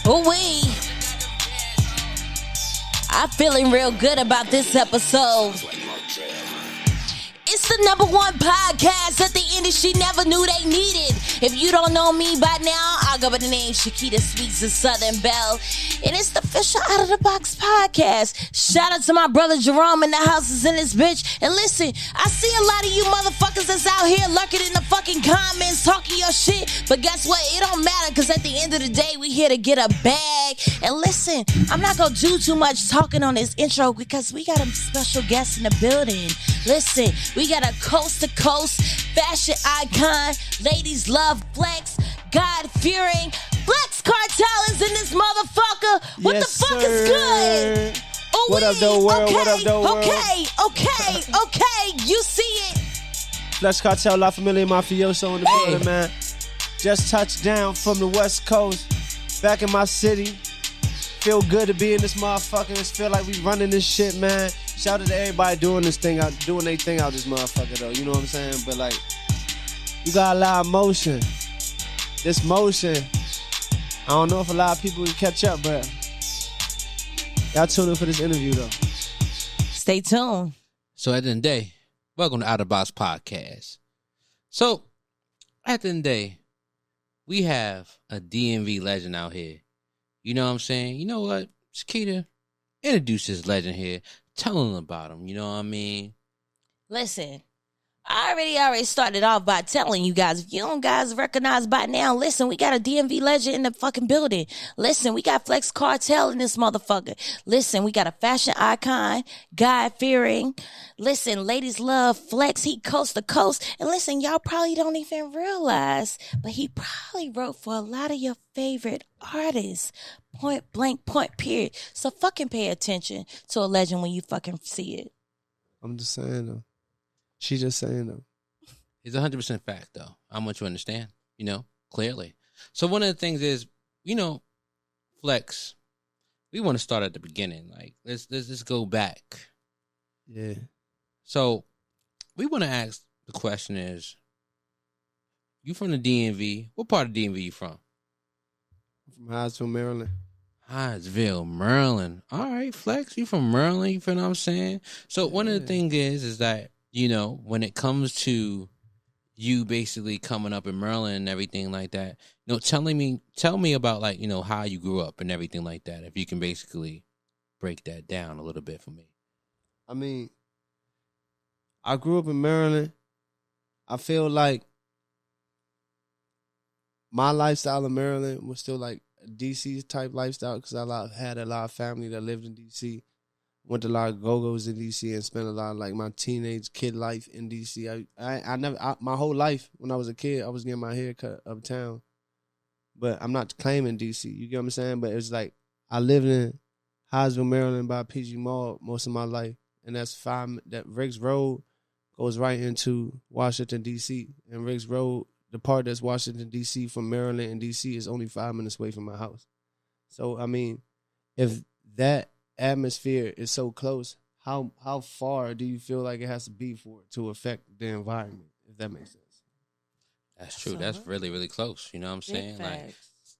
Ooh-wee. I'm feeling real good about this episode. It's the number one podcast that the industry never knew they needed. If you don't know me by now, I'll go by the name Shakita Sweets of Southern Belle. And it's the official Out of the Box podcast. Shout out to my brother Jerome in the houses in this bitch. And listen, I see a lot of you motherfuckers that's out here lurking in the fucking comments, talking your shit. But guess what? It don't matter, because at the end of the day, we here to get a bag. And listen, I'm not going to do too much talking on this intro because we got a special guest in the building. Listen, we got a coast-to-coast fashion icon. Ladies love flex. God-fearing. Flex Kartel is in this motherfucker. What yes, the fuck sir. is good? Ooh, what up, though, world? Okay, what up, though, world? Okay. You see it. Flex Kartel, La Familia Mafioso in the building, man. Just touched down from the West Coast. Back in my city. Feel good to be in this motherfucker. Just feel like we running this shit, man. Shout out to everybody doing this thing out, doing their thing out this motherfucker, though. You know what I'm saying? But, like, you got a lot of motion. This motion, I don't know if a lot of people can catch up, but y'all tune in for this interview, though. Stay tuned. So at the end of the day, welcome to Out of the Box Podcast. So at the end of the day, we have a DMV legend out here. You know what I'm saying? You know what? Shakita, introduce this legend here. Tell them about him. You know what I mean? Listen, I already started off by telling you guys, if you don't guys recognize by now, listen, we got a DMV legend in the fucking building. Listen, we got Flex Kartel in this motherfucker. Listen, we got a fashion icon, God-fearing. Listen, ladies love Flex. He coast to coast. And listen, y'all probably don't even realize, but he probably wrote for a lot of your favorite artists. Point blank, point period. So fucking pay attention to a legend when you fucking see it. I'm just saying, though. She just saying, though. It's 100% fact, though. I want you to understand, you know, clearly. So one of the things is, you know, Flex, we want to start at the beginning. Like, let's go back. Yeah. So we want to ask, the question is, you from the DMV? What part of DMV you from? From Hyattsville, Maryland. Hyattsville, Maryland. All right, Flex, you from Maryland, you feel what I'm saying? So one of the things is that, you know, when it comes to you basically coming up in Maryland and everything like that, you know, tell me about, like, you know, how you grew up and everything like that. If you can basically break that down a little bit for me. I mean, I grew up in Maryland. I feel like my lifestyle in Maryland was still like a DC type lifestyle because I had a lot of family that lived in DC. Went to a lot of GOGOs in DC and spent a lot of like my teenage kid life in DC. My whole life when I was a kid, I was getting my hair cut uptown. But I'm not claiming DC. You get what I'm saying? But it's like I lived in Hyattsville, Maryland by PG Mall most of my life. And that Riggs Road goes right into Washington, DC. And Riggs Road, the part that's Washington, DC from Maryland and DC is only 5 minutes away from my house. So, I mean, if that atmosphere is so close, how far do you feel like it has to be for it to affect the environment, if that makes sense? That's true. That's really, really close. You know what I'm saying?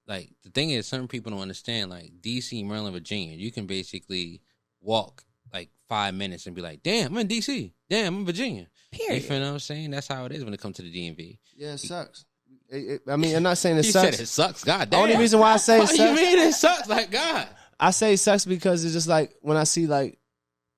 Like the thing is, certain people don't understand, like DC, Maryland, Virginia, you can basically walk like 5 minutes and be like, damn, I'm in DC. Damn, I'm in Virginia. Period. You feel what I'm saying? That's how it is when it comes to the DMV. Yeah, it sucks. I mean, I'm not saying it you sucks. Said it sucks. God damn. The only reason why I say it sucks. What do you mean it sucks? Like, God. I say it sucks because it's just like when I see, like,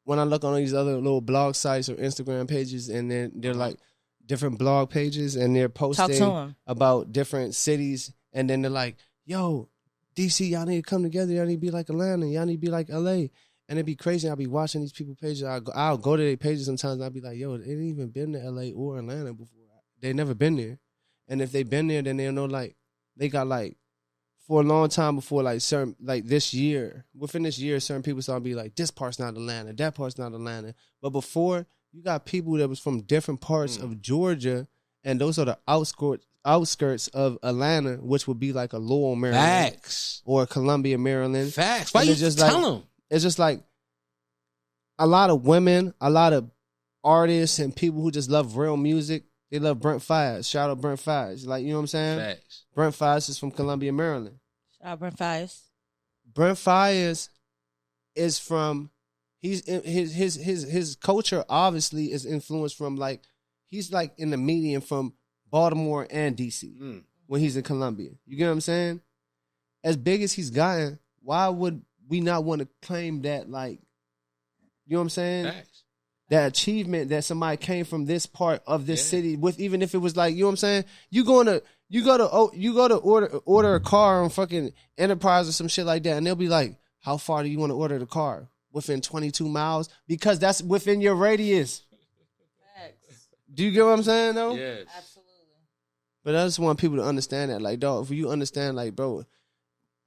when I look on these other little blog sites or Instagram pages and then they're like different blog pages and they're posting about different cities and then they're like, yo, DC, y'all need to come together. Y'all need to be like Atlanta. Y'all need to be like LA. And it'd be crazy. I'll be watching these people pages. I'll go to their pages sometimes and I'll be like, yo, they ain't even been to LA or Atlanta before. They never been there. And if they been there, then they'll know, like, they got, like, for a long time before, like, certain, like, this year, within this year, certain people started to be like, this part's not Atlanta, that part's not Atlanta. But before, you got people that was from different parts of Georgia, and those are the outskirts of Atlanta, which would be like a Lowell, Maryland. Facts. Or Columbia, Maryland. Facts. Why you just tell them? It's just like a lot of women, a lot of artists and people who just love real music. They love Brent Fires. Shout out Brent Fires. Like, you know what I'm saying? Facts. Brent Fires is from Columbia, Maryland. Shout out Brent Fires. Brent Fires is from his culture obviously is influenced from like he's like in the median from Baltimore and DC when he's in Columbia. You get what I'm saying? As big as he's gotten, why would we not want to claim that, like, you know what I'm saying? Facts. That achievement that somebody came from this part of this city with, even if it was like, you know what I'm saying? You go to order a car on fucking Enterprise or some shit like that, and they'll be like, how far do you want to order the car? Within 22 miles? Because that's within your radius. Facts. Do you get what I'm saying, though? Yes. Absolutely. But I just want people to understand that, like, dog, if you understand, like, bro,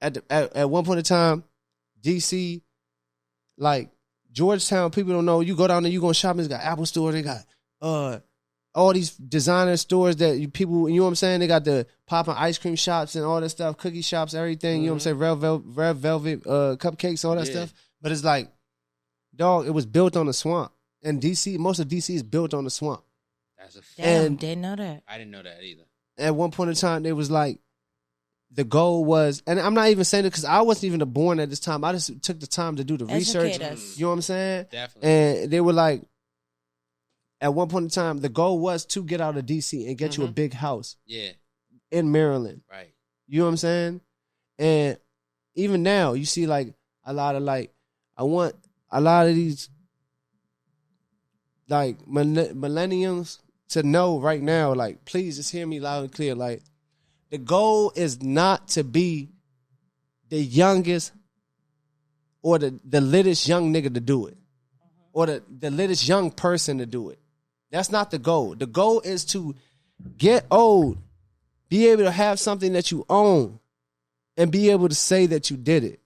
at one point in time, DC, like, Georgetown, people don't know. You go down there, you go shopping. It's got Apple Store. They got all these designer stores that people, you know what I'm saying? They got the popping ice cream shops and all that stuff, cookie shops, everything. You know what I'm saying? Red velvet cupcakes, all that stuff. But it's like, dog, it was built on the swamp. And DC, most of DC is built on the swamp. That's a fact. Damn, didn't know that. I didn't know that either. At one point in time, they was like, the goal was, and I'm not even saying it because I wasn't even born at this time. I just took the time to do the research. You know what I'm saying? Definitely. And they were like, at one point in time, the goal was to get out of DC and get you a big house. Yeah. In Maryland. Right. You know what I'm saying? And even now, you see like a lot of like, I want a lot of these like millennials to know right now, like, please just hear me loud and clear. Like, the goal is not to be the youngest or the littest young nigga to do it. Or the littest young person to do it. That's not the goal. The goal is to get old, be able to have something that you own, and be able to say that you did it.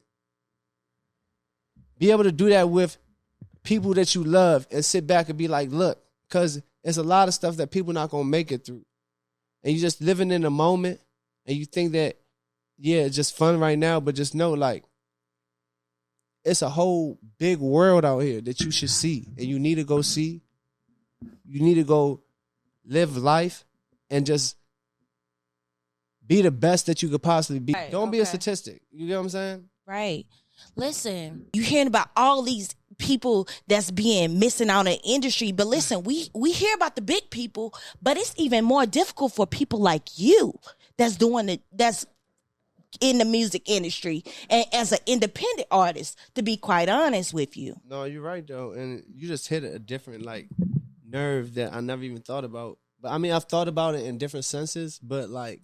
Be able to do that with people that you love and sit back and be like, look, because there's a lot of stuff that people not going to make it through. And you just living in the moment and you think that, yeah, it's just fun right now, but just know, like, it's a whole big world out here that you should see and you need to go see. You need to go live life and just be the best that you could possibly be. Right, Don't be a statistic. You get what I'm saying? Right. Listen, you hearing about all these people that's being missing out in the industry, but listen, we hear about the big people, but it's even more difficult for people like you that's doing it, that's in the music industry and as an independent artist, to be quite honest with you. No, you're right though, and you just hit a different like nerve that I never even thought about. But I mean, I've thought about it in different senses, but like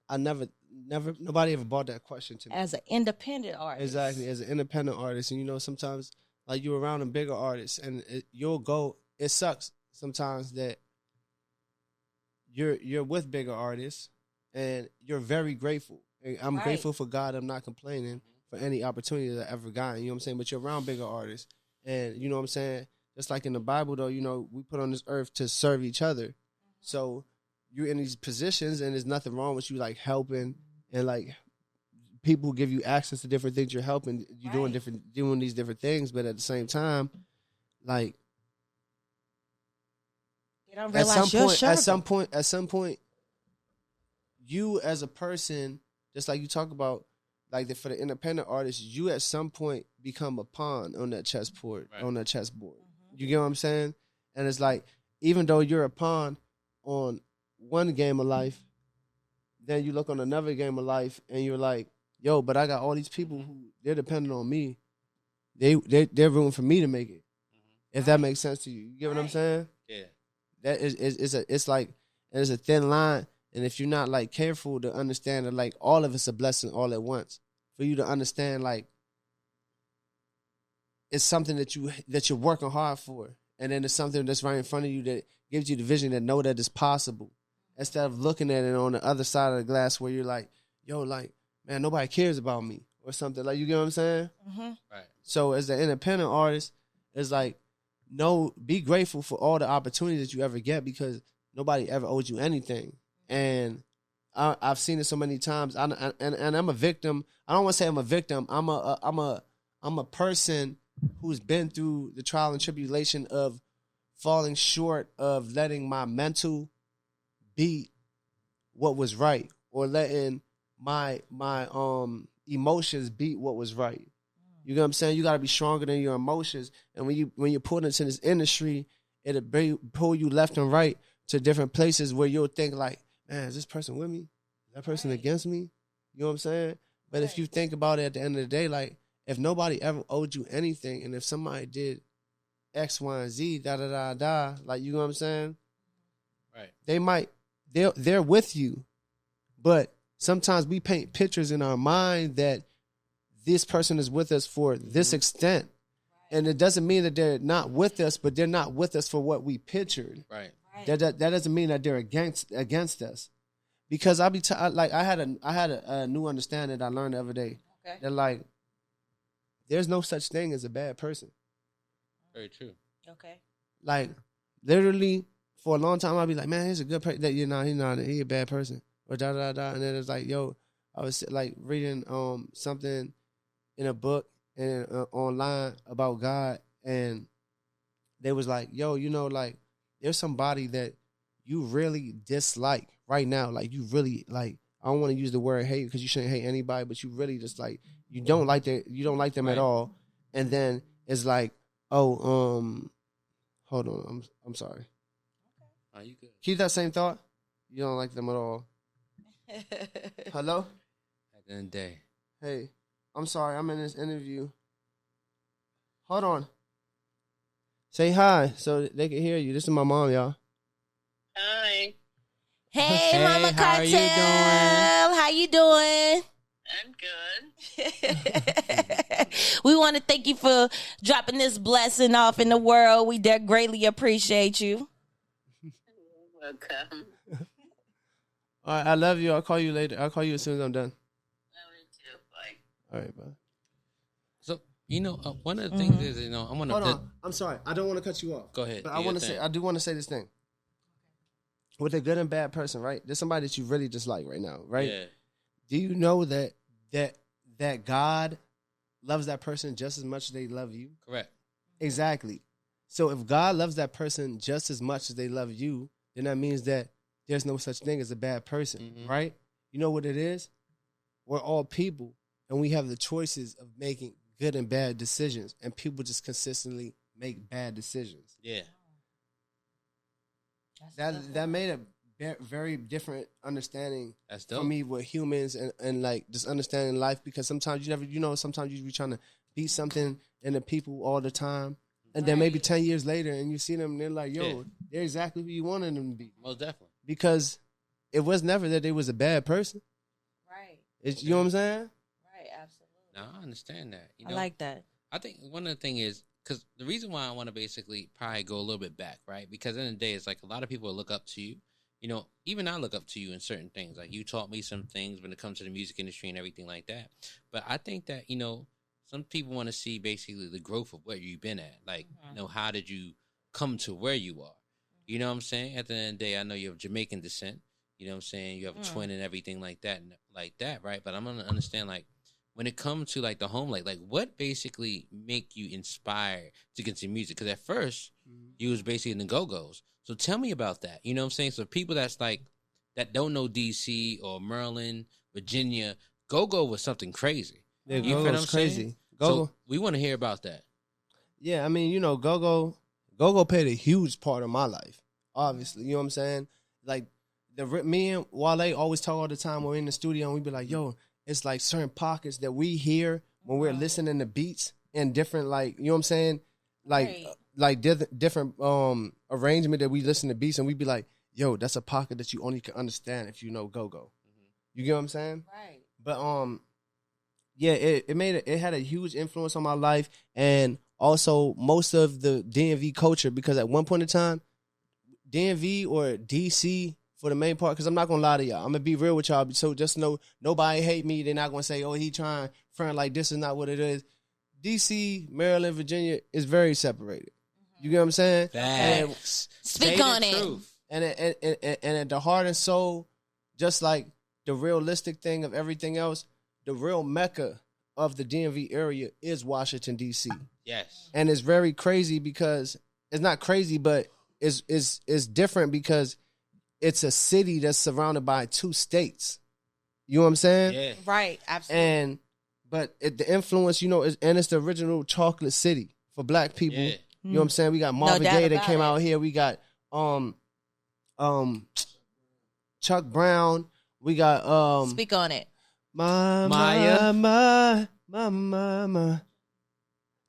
I never nobody ever brought that question to me. As an independent artist. Exactly, as an independent artist. And you know, sometimes like you're around a bigger artist and you'll go, it sucks sometimes that you're with bigger artists and you're very grateful. I'm grateful for God. I'm not complaining for any opportunity that I ever gotten. You know what I'm saying? But you're around bigger artists. And you know what I'm saying? Just like in the Bible, though, you know, we put on this earth to serve each other. So you're in these positions and there's nothing wrong with you, like, helping and, like, people give you access to different things you're helping. You're doing these different things. But at the same time, like, at some point, you as a person, just like you talk about, like for the independent artists, you at some point become a pawn on that chessboard. You get what I'm saying? And it's like, even though you're a pawn on one game of life, then you look on another game of life and you're like, yo, but I got all these people who they're dependent on me. They're rooting for me to make it. If that makes sense to you, you get what I'm saying? Yeah. That it's like there's a thin line. And if you're not, like, careful to understand that, like, all of it's a blessing all at once, for you to understand, like, it's something that you're working hard for, and then it's something that's right in front of you that gives you the vision that know that it's possible, instead of looking at it on the other side of the glass where you're like, yo, like, man, nobody cares about me or something. Like, you get what I'm saying? Mm-hmm. Right. So as an independent artist, it's like, no, be grateful for all the opportunities that you ever get because nobody ever owes you anything. And I've seen it so many times. And I'm a victim. I don't want to say I'm a victim. I'm a person who's been through the trial and tribulation of falling short of letting my mental beat what was right, or letting my emotions beat what was right. You know what I'm saying? You got to be stronger than your emotions. And when you're pulled into this industry, it'll pull you left and right to different places where you'll think like, man, is this person with me? Is that person against me? You know what I'm saying? But if you think about it at the end of the day, like if nobody ever owed you anything, and if somebody did X, Y, and Z, like you know what I'm saying? Right. They're with you, but sometimes we paint pictures in our mind that this person is with us for this extent. And it doesn't mean that they're not with us, but they're not with us for what we pictured. Right. That doesn't mean that they're against us. Because I had a new understanding that I learned the other day. Okay. That like there's no such thing as a bad person. Very true. Okay. Like literally for a long time I'd be like, man, he's a good person. That he a bad person. Or and then it's like, yo, I was like reading something in a book and online about God, and they was like, yo, like there's somebody that you really dislike right now. Like you really like, I don't want to use the word hate because you shouldn't hate anybody, but you really just like, you don't like them at all. And then it's like, oh, hold on. I'm sorry. Are you good? Keep that same thought. You don't like them at all. Hello? At the end of the day. Hey, I'm sorry. I'm in this interview. Hold on. Say hi so they can hear you. This is my mom, y'all. Hi. Hey, Mama Kartel. How you doing? I'm good. We want to thank you for dropping this blessing off in the world. We greatly appreciate you. Welcome. All right, I love you. I'll call you later. I'll call you as soon as I'm done. Love you too. Bye. All right, bye. So, one of the things is, I'm going to... Hold on. I'm sorry. I don't want to cut you off. Go ahead. But I do want to say this thing. With a good and bad person, right? There's somebody that you really dislike right now, right? Yeah. Do you know that God loves that person just as much as they love you? Correct. Exactly. So if God loves that person just as much as they love you, then that means that there's no such thing as a bad person, right? You know what it is? We're all people, and we have the choices of making good and bad decisions, and people just consistently make bad decisions. Yeah. That made a very different understanding for me with humans and like just understanding life, because sometimes sometimes you be trying to beat something in the people all the time, and then maybe 10 years later and you see them and they're like, yo, they're exactly who you wanted them to be. Most definitely. Because it was never that they was a bad person. Right. You know what I'm saying? Right, absolutely. No, I understand that. I like that. I think one of the things is, because the reason why I want to basically probably go a little bit back, right? Because in the end of the day, it's like a lot of people look up to you. Even I look up to you in certain things. Like you taught me some things when it comes to the music industry and everything like that. But I think that, some people want to see basically the growth of where you've been at. Like, how did you come to where you are? You know what I'm saying? At the end of the day, I know you have Jamaican descent. You know what I'm saying? You have a twin and everything like that, right? But I'm going to understand, like, when it comes to, like, the home life, like, what basically make you inspired to get into music? Because at first, you was basically in the GOGOs. So tell me about that. You know what I'm saying? So people that's, like, that don't know D.C. or Maryland, Virginia, GOGO was something crazy. Yeah, GOGO was crazy. GOGO. So we want to hear about that. Yeah, I mean, GOGO played a huge part of my life, obviously. You know what I'm saying? Like, me and Wale always talk all the time when we're in the studio, and we be like, yo, it's like certain pockets that we hear when we're listening to beats and different, like, you know what I'm saying? Like different arrangement that we listen to beats, and we be like, yo, that's a pocket that you only can understand if you know GOGO. You get what I'm saying? Right. But, yeah, it had a huge influence on my life, and also most of the DMV culture, because at one point in time, DMV or DC for the main part, because I'm not going to lie to y'all. I'm going to be real with y'all, so just know nobody hate me. They're not going to say, oh, he trying front like this is not what it is. DC, Maryland, Virginia is very separated. You get what I'm saying? Facts. Speak on it. And at the heart and soul, just like the realistic thing of everything else, the real mecca of the DMV area is Washington, D.C. Yes. And it's very crazy because it's not crazy, but it's different because it's a city that's surrounded by 2 states. You know what I'm saying? Yeah. Right, absolutely. And But the influence, you know, and it's the original chocolate city for black people. Yeah. You know what I'm saying? We got Marvin Gaye that came out here. We got Chuck Brown. We got Speak on it. Maya.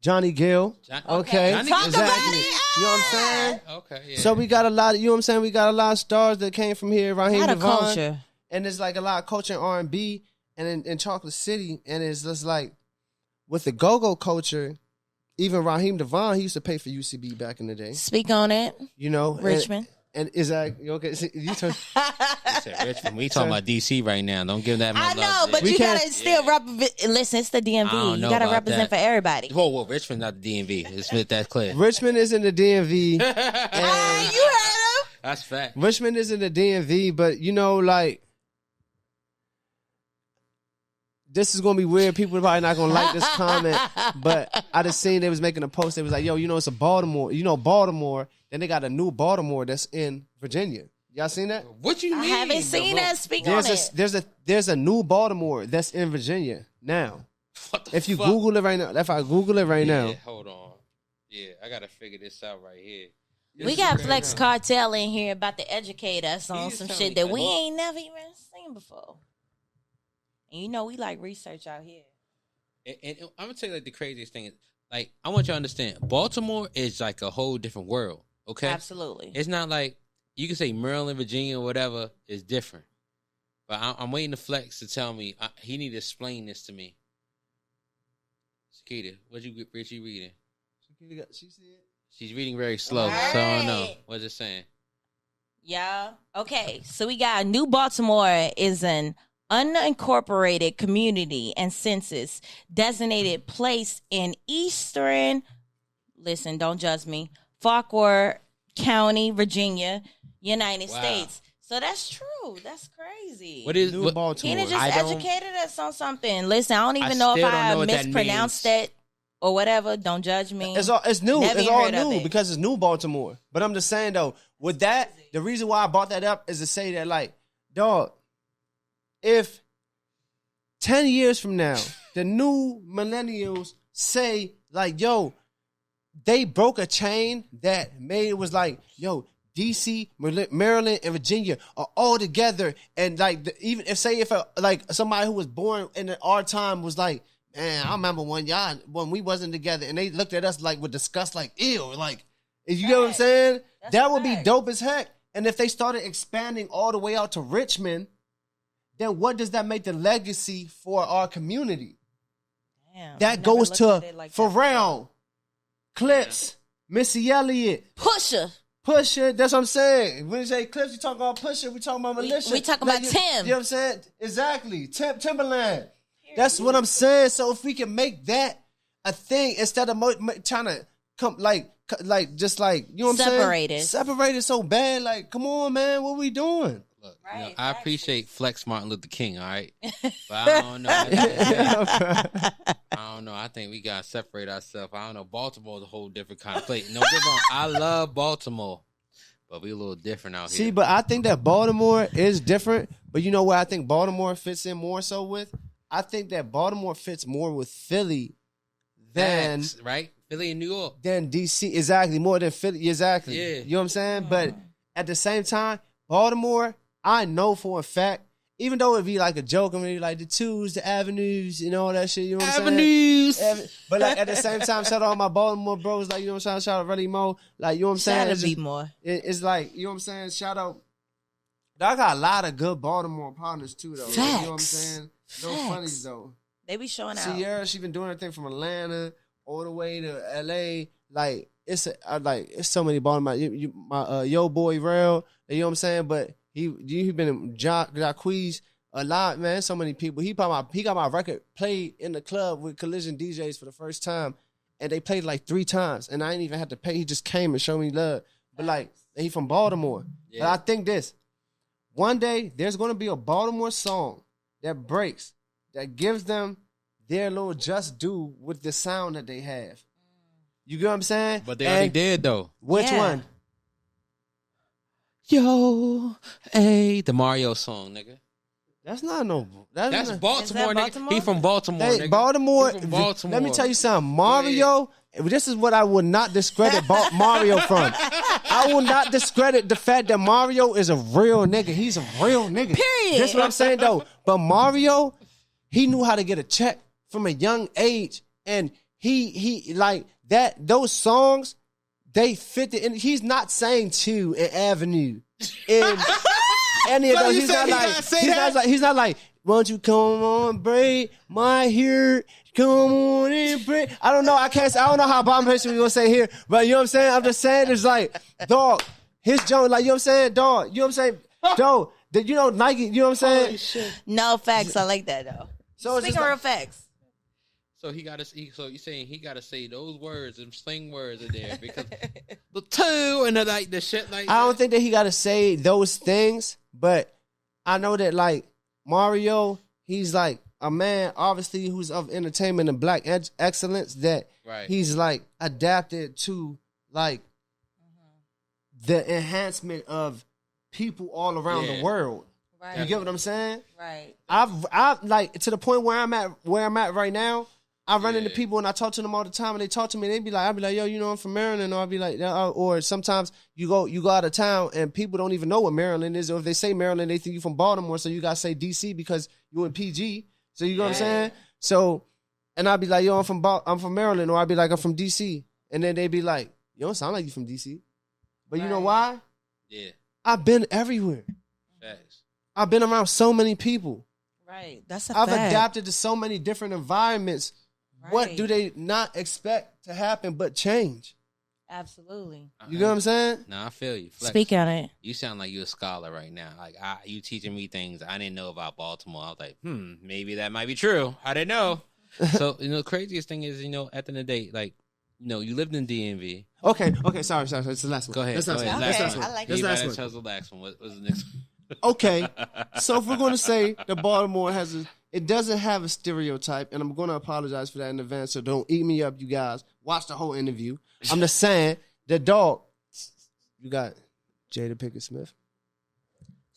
Johnny Gill. Okay. Talk about it. You know what I'm saying? Okay. Yeah. So we got a lot of, you know what I'm saying? We got a lot of stars that came from here. Raheem A lot of Devon. culture. And there's like a lot of culture in R&B and in Chocolate City. And it's just like with the go-go culture, even Raheem Devon, he used to pay for UCB back in the day. Speak on it. You know? Richmond. And is that okay? See, you turn. Richmond, we talking about DC right now. Don't give that much I know, but you gotta still listen. It's the DMV. You gotta represent for everybody. Whoa, Richmond's not the DMV. Let's make that clear. Richmond is in the DMV. You heard him. That's fact. Richmond is in the DMV, but you know, like, this is gonna be weird. People are probably not gonna like this comment, but I just seen they was making a post. They was like, "Yo, you know, it's a Baltimore. You know, Baltimore." Then they got a new Baltimore that's in Virginia. Y'all seen that? What you mean? I haven't seen that. Speak on it. There's a new Baltimore that's in Virginia now. If you Google it right now, if I Google it right now. Hold on. Yeah, I gotta figure this out right here. We got Flex Kartel in here about to educate us on some shit that we ain't never even seen before. And you know we like research out here. And I'm gonna tell you like the craziest thing is, like, I want you to understand, Baltimore is like a whole different world. Okay, absolutely. It's not like you can say Maryland, Virginia, or whatever is different. But I'm waiting to Flex to tell me. He need to explain this to me. Sakita, what you reading? She see it. She's reading very slow, so I don't know. What's it saying? Yeah. Okay. So we got New Baltimore is an unincorporated community and census designated place in eastern. Listen, don't judge me. Fauquier County, Virginia, United States. So that's true. That's crazy. What is New Baltimore? He just educated us on something. Listen, I don't even know if I mispronounced that or whatever. Don't judge me. It's new. It's all new because it's New Baltimore. But I'm just saying though, with that, the reason why I brought that up is to say that, like, dog, if 10 years from now, the new millennials say, like, yo, they broke a chain that made it was like, yo, DC, Maryland, and Virginia are all together. And like, even if like somebody who was born in our time was like, man, I remember when we wasn't together, and they looked at us like with disgust, like, ew, like, you know what I'm saying? That would be dope as heck. And if they started expanding all the way out to Richmond, then what does that make the legacy for our community? Damn, that goes to like Pharrell, Clips, Missy Elliott, Pusha. That's what I'm saying. When you say Clips, you talking about Pusha, we talking about Militia. We talking about Tim. You know what I'm saying? Exactly. Timberland. That's what I'm saying. So if we can make that a thing instead of trying to come like just like, you know what I'm saying? Separated so bad. Like, come on, man. What we doing? Look, I appreciate Flex Martin Luther King, all right? But I don't know. I don't know. I think we got to separate ourselves. I don't know. Baltimore's a whole different kind of place. No, get wrong. I love Baltimore, but we a little different out here. See, but I think that Baltimore is different. But you know what I think Baltimore fits in more so with? I think that Baltimore fits more with Philly than... right? Philly and New York. Than DC. Exactly. More than Philly. Exactly. Yeah. You know what I'm saying? But at the same time, Baltimore... I know for a fact, even though it'd be like a joke, I mean, like the twos, the avenues, and all that shit, you know what I'm saying? But like at the same time, shout out all my Baltimore bros, like, you know what I'm saying? Shout out Reddy Mo, like, you know what I'm saying? Shout out B-More. It's like, you know what I'm saying? Shout out. I got a lot of good Baltimore partners too, though. Like, you know what I'm saying? No funnies, though. They be showing out. Sierra, she been doing her thing from Atlanta all the way to LA. Like, it's so many Baltimore. My yo boy Rail, you know what I'm saying? But he been in Jacquees a lot, man. So many people. He got my record played in the club with Collision DJs for the first time, and they played like 3 times, and I didn't even have to pay. He just came and showed me love. But like, he from Baltimore. Yeah. But I think this one day there's gonna be a Baltimore song that breaks, that gives them their little just due with the sound that they have. You get what I'm saying? But they already did though. Which one? Yo, hey, the Mario song, nigga. That's not no. That's not, Baltimore, nigga. Baltimore? He from Baltimore, nigga. Baltimore. He from Baltimore. Let me tell you something. Mario. This is what I would not discredit Mario from. I will not discredit the fact that Mario is a real nigga. He's a real nigga. Period. That's what I'm saying though. But Mario, he knew how to get a check from a young age, and he like that. Those songs, they fit the. And he's not saying Chew and Avenue in any of So those. you He's saying not he like. gotta say He's that? not like. He's not like. Won't you come on, break my hair? Come on and break. I don't know. I don't know how Abomination we gonna say here, but you know what I'm saying. I'm just saying it's like, dog. His joint, like you know what I'm saying, dog. You know what I'm saying, dog. Did you know Nike? You know what I'm saying? No facts. I like that though. So it's Speaking just real like, facts. So so you're saying he gotta say those words and sling words in there because the two and the shit like. I don't think that he gotta say those things, but I know that like Mario, he's like a man, obviously, who's of entertainment and black excellence. That he's like adapted to like the enhancement of people all around the world. Right. You get what I'm saying? Right. I've like to the point where I'm at right now. I run into people and I talk to them all the time, and they talk to me and they be like, I'll be like, yo, you know, I'm from Maryland, or I'll be like, or sometimes you go out of town and people don't even know what Maryland is, or if they say Maryland, they think you from Baltimore, so you gotta say DC because you in PG. So you know what I'm saying? So, and I'll be like, yo, I'm from Maryland, or I'll be like, I'm from DC, and then they be like, you don't sound like you from DC, but you know why? Yeah, I've been everywhere. facts. I've been around so many people. Right. That's a I've fact. adapted to so many different environments. Right. What do they not expect to happen but change? Absolutely. You know what I'm saying? Nah, I feel you. Flex. Speak on it. You sound like you're a scholar right now. Like you teaching me things I didn't know about Baltimore. I was like, maybe that might be true. I didn't know. So the craziest thing is, at the end of the day, like, you lived in DMV. Okay. Sorry. It's the last one. Go ahead. That's the last one. Okay, That's the last one. I like That's it. the last That's one. the last one. What was the next one? Okay. So if we're going to say that Baltimore it doesn't have a stereotype, and I'm going to apologize for that in advance, so don't eat me up, you guys. Watch the whole interview. I'm just saying, the dog, you got Jada Pinkett Smith.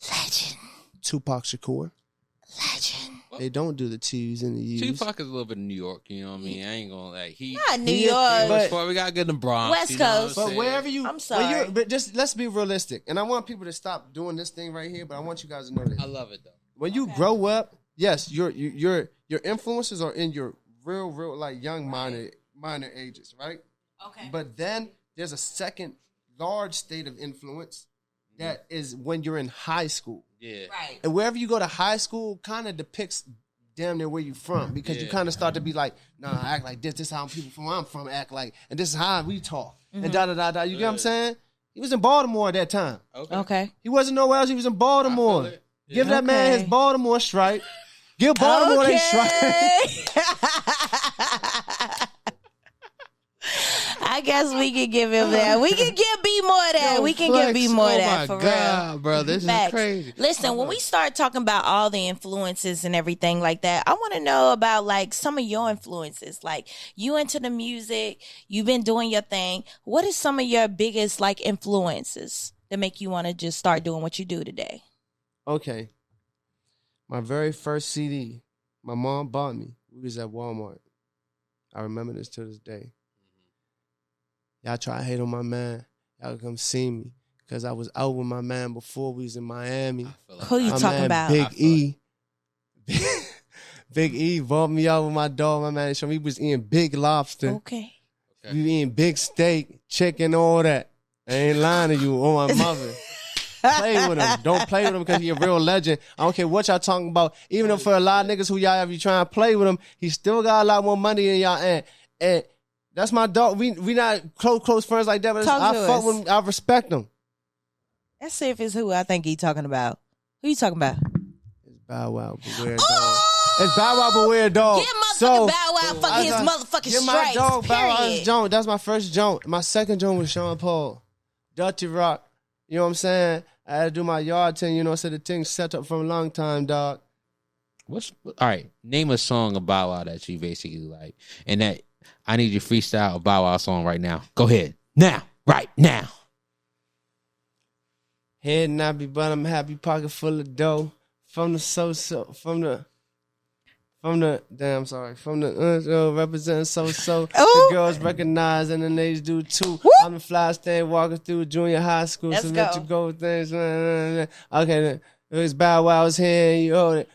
Legend. Tupac Shakur. Legend. They don't do the twos and the U's. Tupac is a little bit of New York, you know what I mean? I ain't gonna like Not New he is- York. but- we gotta get in the Bronx, West you know what I'm Coast. But saying? wherever you, I'm sorry. but just let's be realistic, and I want people to stop doing this thing right here. But I want you guys to know this: I love it though. when you grow up, yes, your influences are in your real like young minor ages, right? Okay. But then there's a second large state of influence that is when you're in high school, Yeah, Right. and wherever you go to high school, kind of depicts damn near where you from, because you kind of start to be like, nah, I act like this. This is how people from where I'm from act like, and this is how we talk, and da da da da. You get what I'm saying? He was in Baltimore at that time. Okay. He wasn't nowhere else. He was in Baltimore. I feel it. Give that man his Baltimore stripe. Give Baltimore their stripe. I guess we can give him that. We can give B more of that. We can give B more of that for Oh my God, real. bro, this Facts. is crazy. Listen, when we start talking about all the influences and everything like that, I want to know about like some of your influences. Like you into the music, you've been doing your thing. What is some of your biggest like influences that make you want to just start doing what you do today? Okay. My very first CD, my mom bought me. We was at Walmart. I remember this to this day. Y'all try to hate on my man. Y'all come see me. Because I was out with my man before we was in Miami. Who you My talking man, about? Big E. Big E bought me out with my dog. My man showed me we was eating big lobster. Okay. We eating big steak, chicken, all that. I ain't lying to you on my mother. Play with him. Don't play with him because he's a real legend. I don't care what y'all talking about. Even though for a lot of niggas who y'all ever trying to play with him, he still got a lot more money than y'all. And that's my dog. We not close friends like that, but I fuck with him. I respect him. Let's see if it's who I think he talking about. Who you talking about? It's Bow Wow, but weird dog. It's Bow Wow, but weird dog. Get motherfucking Bow Wow fucking his motherfucking Get my stripes, dog Bow Wow his period. joint. That's my first joint. My second joint was Sean Paul. Dirty Rock. You know what I'm saying? I had to do my yard thing, so the thing set up from a long time, dog. All right, name a song of Bow Wow that you basically like, and that I need you to freestyle a Bow Wow song right now. Go ahead. Now. Right now. Head nappy, but I'm happy, pocket full of dough. from the representing so the girls recognize and the ladies do too. Woo! I'm the fly stay walking through junior high school. Let's so go. let you go with things. Okay, then. It was Bow Wow's here and you hold it.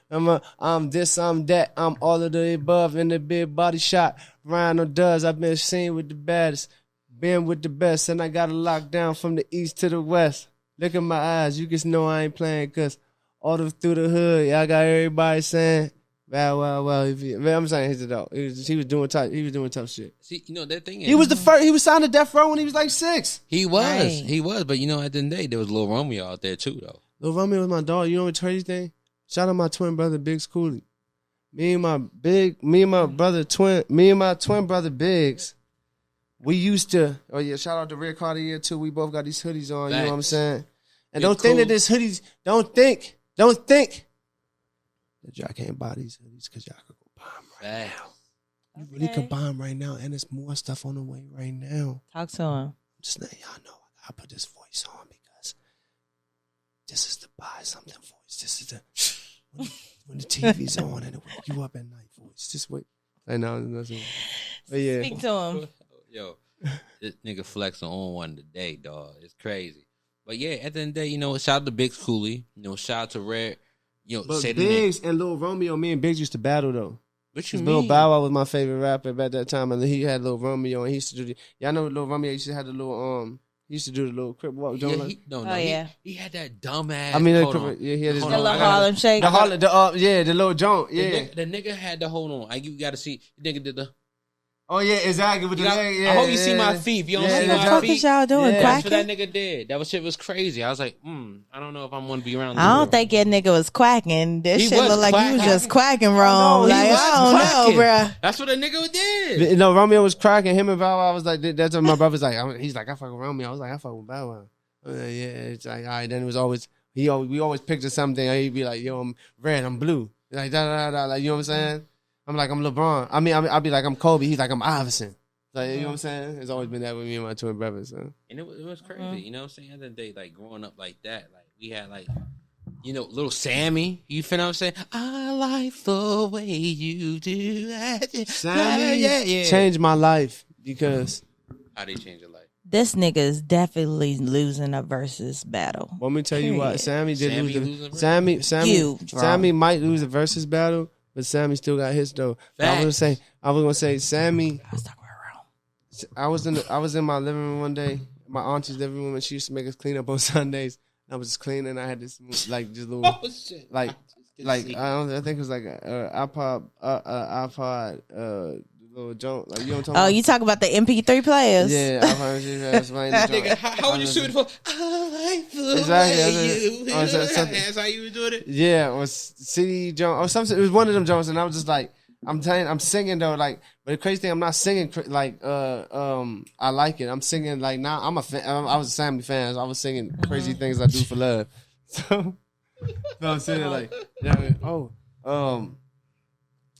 I'm this, I'm that, I'm all of the above in the big body shot. Rhino does. I've been seen with the baddest, been with the best, and I got it locked down from the east to the west. Look at my eyes, you can know I ain't playing, cause all through the hood, I got everybody saying, Bow Wow, wow. I'm saying he's a dog. He was doing tough shit. See, that thing is, he was the first. He was signed to Death Row when he was like 6. He was, Right. But at the end of the day, there was Lil Romeo out there too, though. Lil Romeo was my dog. You know what crazy thing? Shout out my twin brother, Biggs Cooley. Me and my twin brother Biggs. We used to. Oh yeah, shout out to Red Cartier too. We both got these hoodies on. Facts. You know what I'm saying? And Big don't think cool. that this hoodies. Don't think that y'all can't buy these hoodies because y'all could go buy them right Facts. now. You really could buy them right now, and there's more stuff on the way right now. Talk to him. Just letting y'all know I put this voice on because this is the buy something voice. This is the when the TV's on and it wake you up at night voice. Just wait. I know nothing. But yeah. Speak to him. Yo, this nigga flexing on one today, dog. It's crazy. But yeah, at the end of the day, shout out to Biggs Cooley. Shout out to Red. But say the name. Biggs and Lil Romeo, me and Biggs used to battle though. What you Lil mean? Bow Wow was my favorite rapper at that time, and he had Lil Romeo, and he used to do y'all know Lil Romeo used to have the little he used to do the little crip walk. Yeah, he had that dumb ass. I mean, hold on. he had his Hold The on, little I gotta- Harlem Shake. the little joint, yeah. The nigga had the hold on. You got to see. The nigga did the. Oh yeah, exactly. With the leg, yeah. I hope you see my feet. If you don't Yeah, see the my What feet, is y'all doing? Yeah. that's what that Quacking? nigga did. That shit was crazy. I was like, I don't know if I'm going to be around. I don't think that nigga was quacking. That He shit was looked like he was quacking. just quacking wrong. he Like, was I don't know, bruh. That's what a nigga did. No, Romeo was cracking. Him and Bow Wow was like, that's what my brother's like. He's like, I fuck with Romeo. I was like, I fuck with Bow Wow. I was like, yeah, it's like, all right. Then it was always, we always picture something. He'd be like, yo, I'm red, I'm blue. Like, like, you know what I'm saying? I'm like, I'm LeBron. I mean, I'll be like, I'm Kobe. He's like, I'm Iverson. Like, you know what I'm saying? It's always been that with me and my twin brothers. So. And it was crazy. You know what I'm saying? At the end of the day, like, growing up like that, like, we had, like, little Sammy. You feel what I'm saying? I like the way you do that. Sammy changed my life because. How they change your life? This nigga is definitely losing a versus battle. Let me tell you what, Sammy did Sammy lose losing Sammy might lose a versus battle, but Sammy still got his though. I was gonna say Sammy. Let's talk about Rome. I was in my living room one day, my auntie's living room, and she used to make us clean up on Sundays. I was just cleaning, and I had this like just little like I think it was like a iPod little joint, like you know what I'm talking about? You talk about the MP3 players? Yeah, Nigga, how would you shoot it for? I like the way you. That's how you was doing it? Yeah, it was CD joint or something. It was one of them joints, and I was just like, I'm telling you, I'm singing though, like, but the crazy thing, I'm not singing like I like it. I'm singing like now. I'm a fan. I was a Sammy fan. So I was singing crazy things I do for love. So I'm singing like,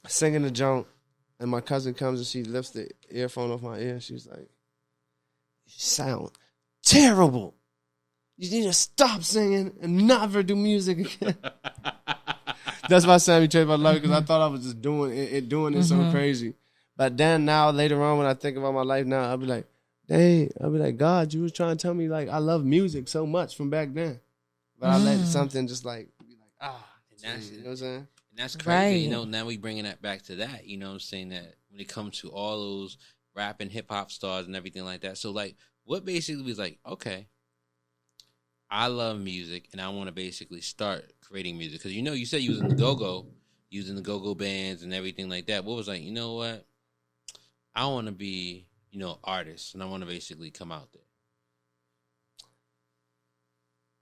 singing the joint, and my cousin comes and she lifts the earphone off my ear. She's like, "You sound terrible. You need to stop singing and never do music again." That's why Sammy changed my life, because I thought I was just doing it so crazy. But then now later on when I think about my life now, I'll be like, dang, God, you was trying to tell me like I love music so much from back then. But I let something just like be like, you know what I'm saying? And that's crazy. Right. Now we bringing that back to that. You know what I'm saying? That when it comes to all those rap and hip hop stars and everything like that. So like, what basically was like, okay, I love music and I want to basically start creating music. Because you said you was in the GOGO, using the GOGO bands and everything like that. What was like, you know what? I want to be, artist, and I want to basically come out there.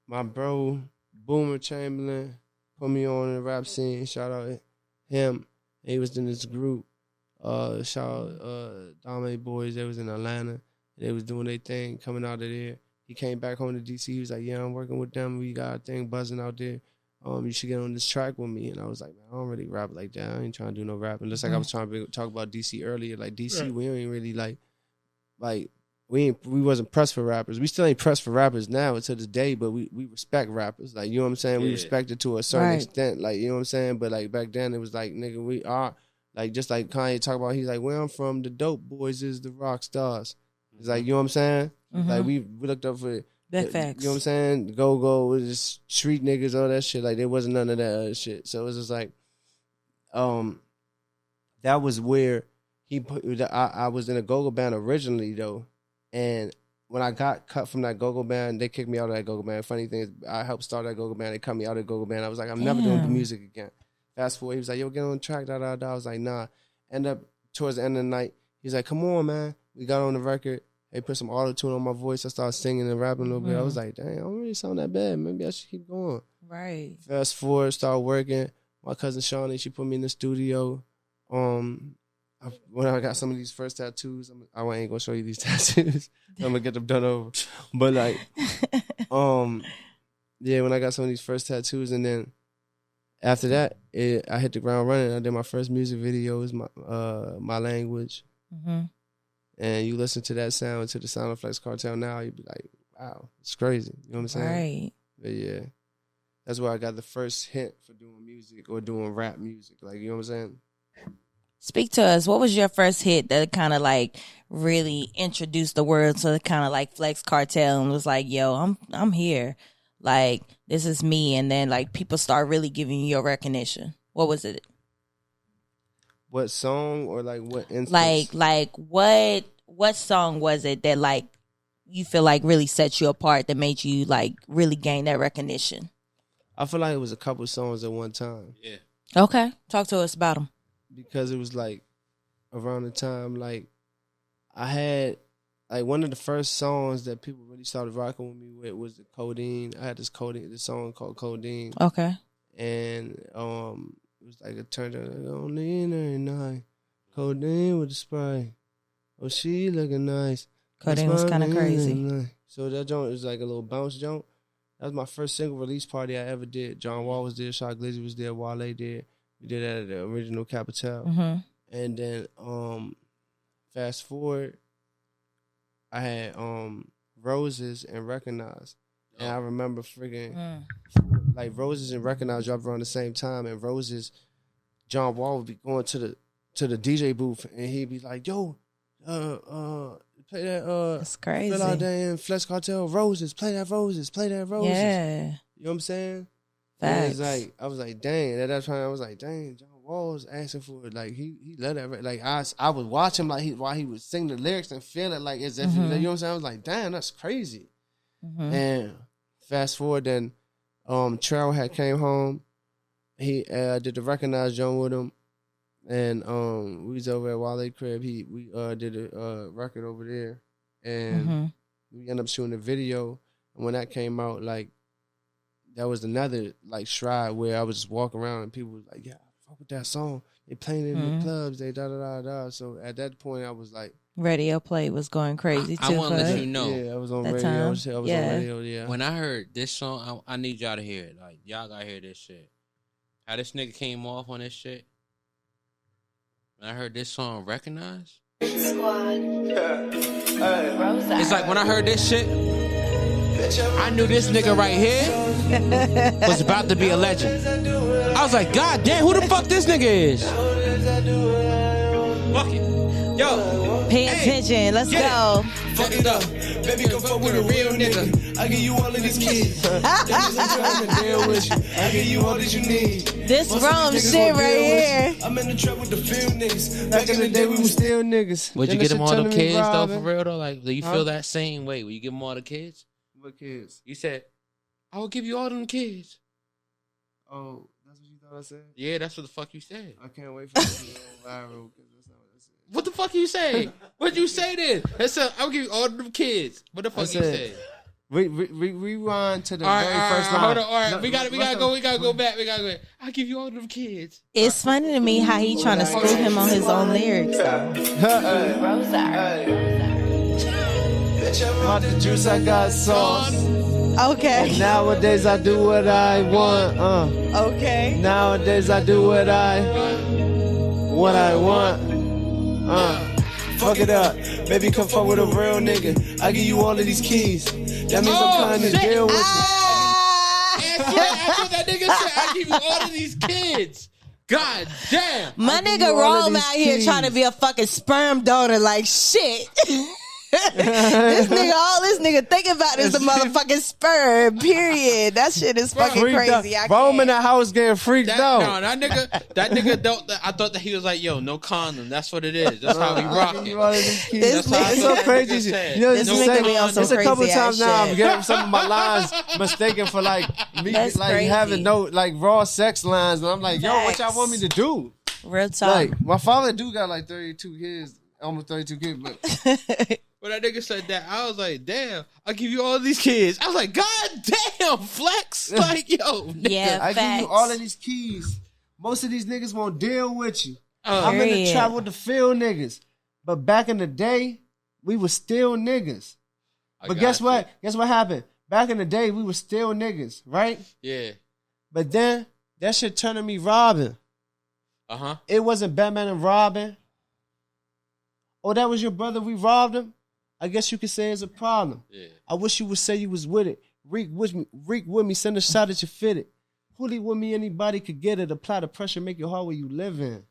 My bro, Boomer Chamberlain, put me on in the rap scene. Shout out him. He was in this group. Shout out Dame Boys. They was in Atlanta. They was doing their thing, coming out of there. He came back home to DC. He was like, yeah, I'm working with them. We got a thing buzzing out there. You should get on this track with me. And I was like, man, I don't really rap like that. I ain't trying to do no rapping. Just like I was trying to talk about DC earlier. Like DC, we ain't really like we wasn't pressed for rappers. We still ain't pressed for rappers now to this day, but we respect rappers. Like, you know what I'm saying? We respect it to a certain extent. Like, you know what I'm saying? But like back then it was like, nigga, we are like, just like Kanye talk about, he's like, where I'm from, the dope boys is the rock stars. It's like, you know what I'm saying? Like we looked up for Big facts. You know what I'm saying? GOGO was just street niggas, all that shit. Like there wasn't none of that other shit. So it was just like, that was where he put. I was in a GOGO band originally though, and when I got cut from that GOGO band, they kicked me out of that GOGO band. Funny thing is, I helped start that GOGO band. They cut me out of the GOGO band. I was like, I'm never doing music again. Fast forward, he was like, yo, get on the track, da da da. I was like, nah. End up towards the end of the night, he's like, come on, man. We got on the record. They put some auto-tune on my voice. I started singing and rapping a little bit. I was like, dang, I don't really sound that bad. Maybe I should keep going. Right. Fast forward, started working. My cousin Shawnee, she put me in the studio. When I got some of these first tattoos, I ain't gonna show you these tattoos. I'm gonna get them done over. But like, yeah, when I got some of these first tattoos, and then after that, I hit the ground running. I did my first music videos, my language. And you listen to that sound, to the sound of Flex Kartel now, you'd be like, wow, it's crazy. You know what I'm saying? Right. But yeah, that's where I got the first hint for doing music or doing rap music. Like, you know what I'm saying? Speak to us. What was your first hit that kind of like really introduced the world to kind of like Flex Kartel and was like, yo, I'm here. Like, this is me. And then like people start really giving you your recognition. What was it? What song or like what instance? Like what song was it that like you feel like really set you apart that made you like really gain that recognition? I feel like it was a couple songs at one time. Yeah. Okay. Talk to us about them. Because it was like around the time like I had like one of the first songs that people really started rocking with me with was the Codeine. I had this song called Codeine. Okay. And it was like a turn on the every night. Codeine with the Sprite. Oh, she looking nice. Codeine was kind of crazy. So that joint was like a little bounce joint. That was my first single release party I ever did. John Wall was there, Shot Glizzy was there, Wale did. We did that at the original Capital. And then fast forward, I had Roses and Recognize. And I remember freaking like Roses and Recognize dropped around the same time, and Roses, John Wall would be going to the DJ booth and he'd be like, yo, play that that's crazy. Fill out there in Flex Kartel, Roses, play that Roses. Yeah. You know what I'm saying? Facts. Like I was like, dang. At that time I was like, dang, John Wall was asking for it. Like he let that like I would watch him like while he would sing the lyrics and feel it like as if you know what I'm saying? I was like, damn, that's crazy. And fast forward, then Trell had came home. He did the Recognize joint with him, and we was over at Wale crib. We did a record over there, and we ended up shooting a video. And when that came out, like that was another like stride where I was just walking around and people was like, yeah, fuck with that song. They playing it in the clubs. They da da da da. So at that point, I was like. Radio play was going crazy too. I want to let you know. Yeah, I was on that radio. time. I was on radio, yeah. When I heard this song, I need y'all to hear it. Like, y'all gotta hear this shit. How this nigga came off on this shit. When I heard this song, Recognize. Squad. It's like when I heard this shit, I knew this nigga right here was about to be a legend. I was like, God damn, who the fuck this nigga is? Fuck it. Yo, pay attention. Let's go. Fuck it up. Baby, come fuck with a real nigga. I give you all of these kids. I'm trying to deal with you. I give you all that you need. This rum shit right here. I'm in the trap with the field niggas. Back in the day, we was still niggas. Would you Then get them that all shit the turned to me kids though, robbing. for real though? Like, do you feel that same way? Will you give them all the kids? What kids? You said, I will give you all them kids. Oh, that's what you thought I said? Yeah, that's what the fuck you said. I can't wait for it to go viral because that's not what I said. What the fuck you say? What'd you say then? I said, I'll give you all them kids. What the fuck you said? Rewind to the All very right, first line. hold on. All right, No, we gotta go back. I'll give you all them kids. It's funny to me how he trying to screw him on his own lyrics. Out the juice, I got sauce. Okay. And nowadays I do what I want. Okay. Nowadays I do what I want. fuck it up. Baby, come fuck with a real nigga. I give you all of these keys. That means I'm trying to deal with you. After that nigga said, I give you all of these kids. God damn. My nigga Rome out here trying to be a fucking sperm donor like shit. This nigga thinking about is the motherfucking sperm, period. That shit is fucking crazy. Rome in the house getting freaked out. No, that nigga don't. I thought that he was like, yo, no condom. That's what it is. That's how we rocking. It's so crazy. You know, it's a couple times now I'm getting some of my lines mistaken for like me having no like raw sex lines, and I'm like, yo, what y'all want me to do? Real talk. Like my father do got like 32 kids, almost 32 kids, but. When that nigga said that, I was like, damn, I'll give you all these kids. I was like, God damn, flex. Like, yo, nigga. Yeah, I facts. give you all of these keys. Most of these niggas won't deal with you. I'm in the travel to field niggas. But back in the day, we were still niggas. But guess what? Guess what happened? Back in the day, we were still niggas, right? Yeah. But then, that shit turned to me Robin. Uh-huh. It wasn't Batman and Robin. Oh, that was your brother, we robbed him? I guess you could say it's a problem. Yeah. I wish you would say you was with it. Reek with me, send a shot that you fit it. Hoodie with me, anybody could get it. Apply the pressure, make it hard where you live in.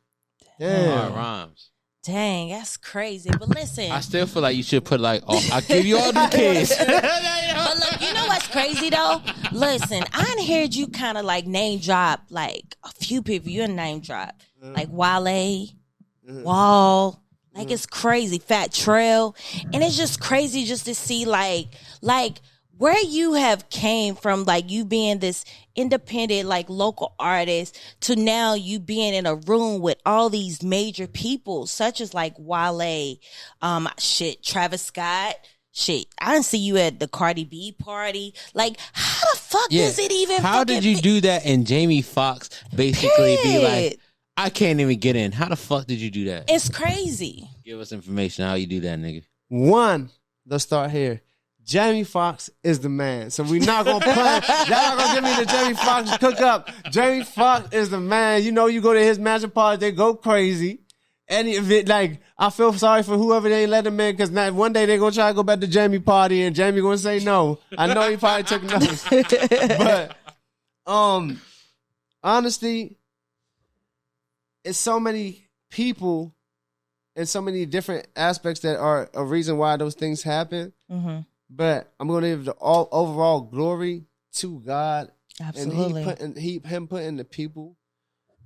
Damn. Hard rhymes. Dang, that's crazy. But listen. I still feel like you should put like, oh, I'll give you all the kids. But look, you know what's crazy though? Listen, I done heard you kind of like name drop like a few people. You done name drop. Like Wale, Wall. Like it's crazy, Fat Trail, and it's just crazy just to see like where you have came from, like you being this independent, like local artist, to now you being in a room with all these major people, such as like Wale, Travis Scott. Shit, I didn't see you at the Cardi B party. Like, how the fuck does it even? How did you do that? And Jamie Foxx basically be like, I can't even get in. How the fuck did you do that? It's crazy. Give us information how you do that, nigga. One, let's start here. Jamie Foxx is the man. So we not gonna play. Y'all not gonna give me the Jamie Foxx cook up. Jamie Foxx is the man. You know, you go to his magic party, they go crazy. Any of it, like, I feel sorry for whoever they let him in, because one day they gonna try to go back to Jamie party and Jamie gonna say no. I know he probably took notes. But honestly, it's so many people and so many different aspects that are a reason why those things happen. Mm-hmm. But I'm going to give the overall glory to God. Absolutely. And him putting the people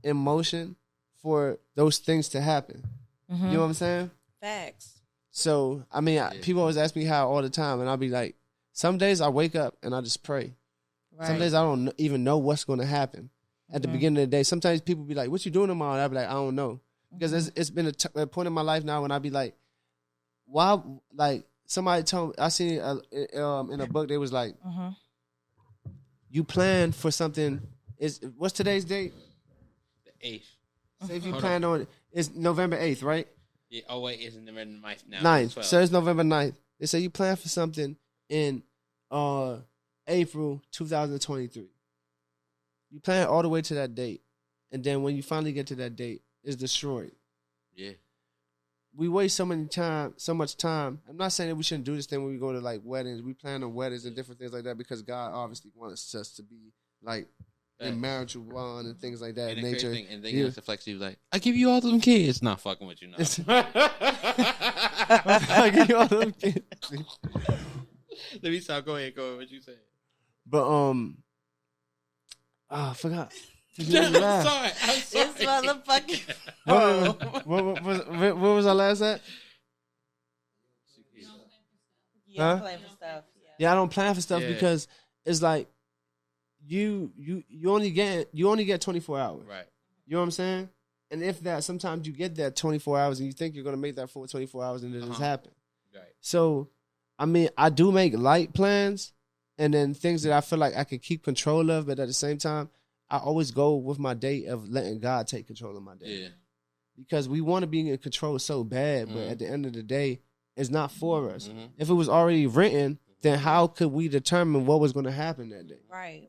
in motion for those things to happen. Mm-hmm. You know what I'm saying? Facts. So, I mean, people always ask me how all the time, and I'll be like, some days I wake up and I just pray. Right. Some days I don't even know what's going to happen. At the beginning of the day, sometimes people be like, what you doing tomorrow? And I'll be like, I don't know. Because it's been a point in my life now when I be like, why, like, somebody told me, I seen in a book, they was like, you plan for something, what's today's date? The 8th. Say if you planned on it, it's November 8th, right? Yeah, oh wait, it's November 9th now. 9th, so it's November 9th. They say you plan for something in April 2023. You plan all the way to that date, and then when you finally get to that date, it's destroyed. Yeah. We waste so much time. I'm not saying that we shouldn't do this thing when we go to like weddings. We plan on weddings and different things like that because God obviously wants us to be like in marital bond and things like that. And nature. And then you have to flex. You like, I give you all them kids. Not fucking with you now. I give you all them kids. Let me stop. Go ahead. What you say? But I forgot. I'm sorry. This motherfucking. What was our last at? Yeah, I plan for stuff. Yeah, I don't plan for stuff because it's like you only get 24 hours. Right. You know what I'm saying? And if that, sometimes you get that 24 hours and you think you're gonna make that full 24 hours and it doesn't happen. Right. So, I mean, I do make light plans and then things that I feel like I can keep control of, but at the same time, I always go with my day of letting God take control of my day. Yeah. Because we want to be in control so bad, but at the end of the day, it's not for us. Mm-hmm. If it was already written, then how could we determine what was going to happen that day? Right.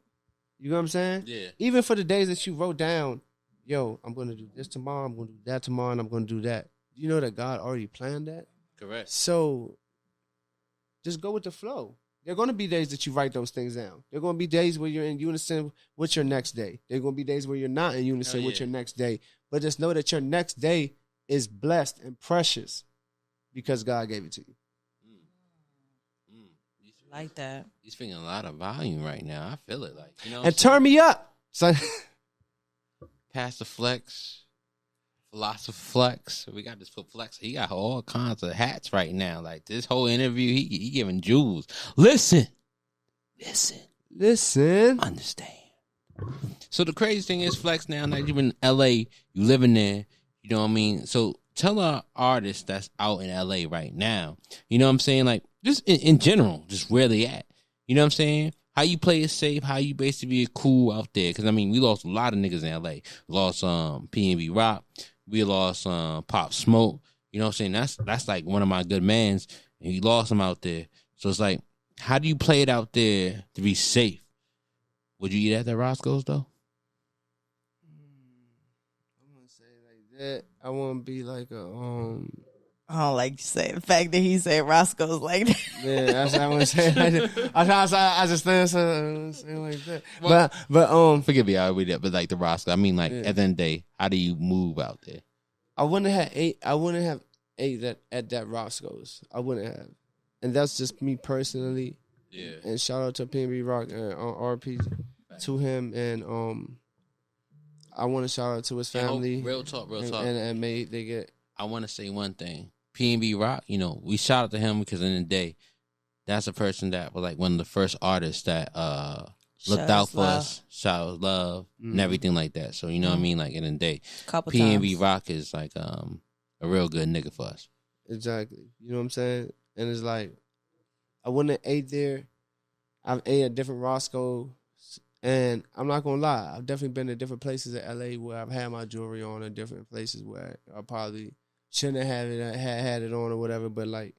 You know what I'm saying? Yeah. Even for the days that you wrote down, yo, I'm going to do this tomorrow, I'm going to do that tomorrow, and I'm going to do that. you know that God already planned that. Correct. So just go with the flow. There are going to be days that you write those things down. There are going to be days where you're in unison with your next day. There are going to be days where you're not in unison with your next day. But just know that your next day is blessed and precious because God gave it to you. Like that. He's speaking a lot of volume right now. I feel it. Like, you know, And turn me up. So, Pastor Flex, Philosopher Flex. We got this for Flex. He got all kinds of hats right now. Like this whole interview, he giving jewels. Listen. Understand. So the crazy thing is, Flex, now that you're in LA, you living there, you know what I mean? So tell our artists that's out in LA right now, you know what I'm saying? Like, just in general, just where they at. You know what I'm saying? How you play it safe, how you basically be cool out there. Because, I mean, we lost a lot of niggas in LA. We lost P&B Rock. We lost Pop Smoke. You know what I'm saying? That's like one of my good mans, and he lost him out there. So it's like, how do you play it out there to be safe? Would you eat at the Roscoe's, though? I'm going to say it like that. I want to be like a... I don't like to say the fact that he said Roscoe's like that. Yeah, that's what I want to say. I just say like that. Well, but forgive me, I read that, but like the Roscoe. I mean, like at the end of the day, how do you move out there? I wouldn't have ate at that Roscoe's. I wouldn't have, and that's just me personally. Yeah. And shout out to PNB Rock and RP to him, and I want to shout out to his family. Real talk. And may they get. I want to say one thing. P&B Rock, you know, we shout out to him because in the day, that's a person that was like one of the first artists that looked out for us, showed love, and everything like that. So, you know what I mean? Like in the day, P&B Rock is like a real good nigga for us. Exactly. You know what I'm saying? And it's like, I wouldn't have ate there. I've ate at different Roscoe's. And I'm not going to lie, I've definitely been to different places in LA where I've had my jewelry on, and different places where I probably shouldn't have had it on or whatever. But like,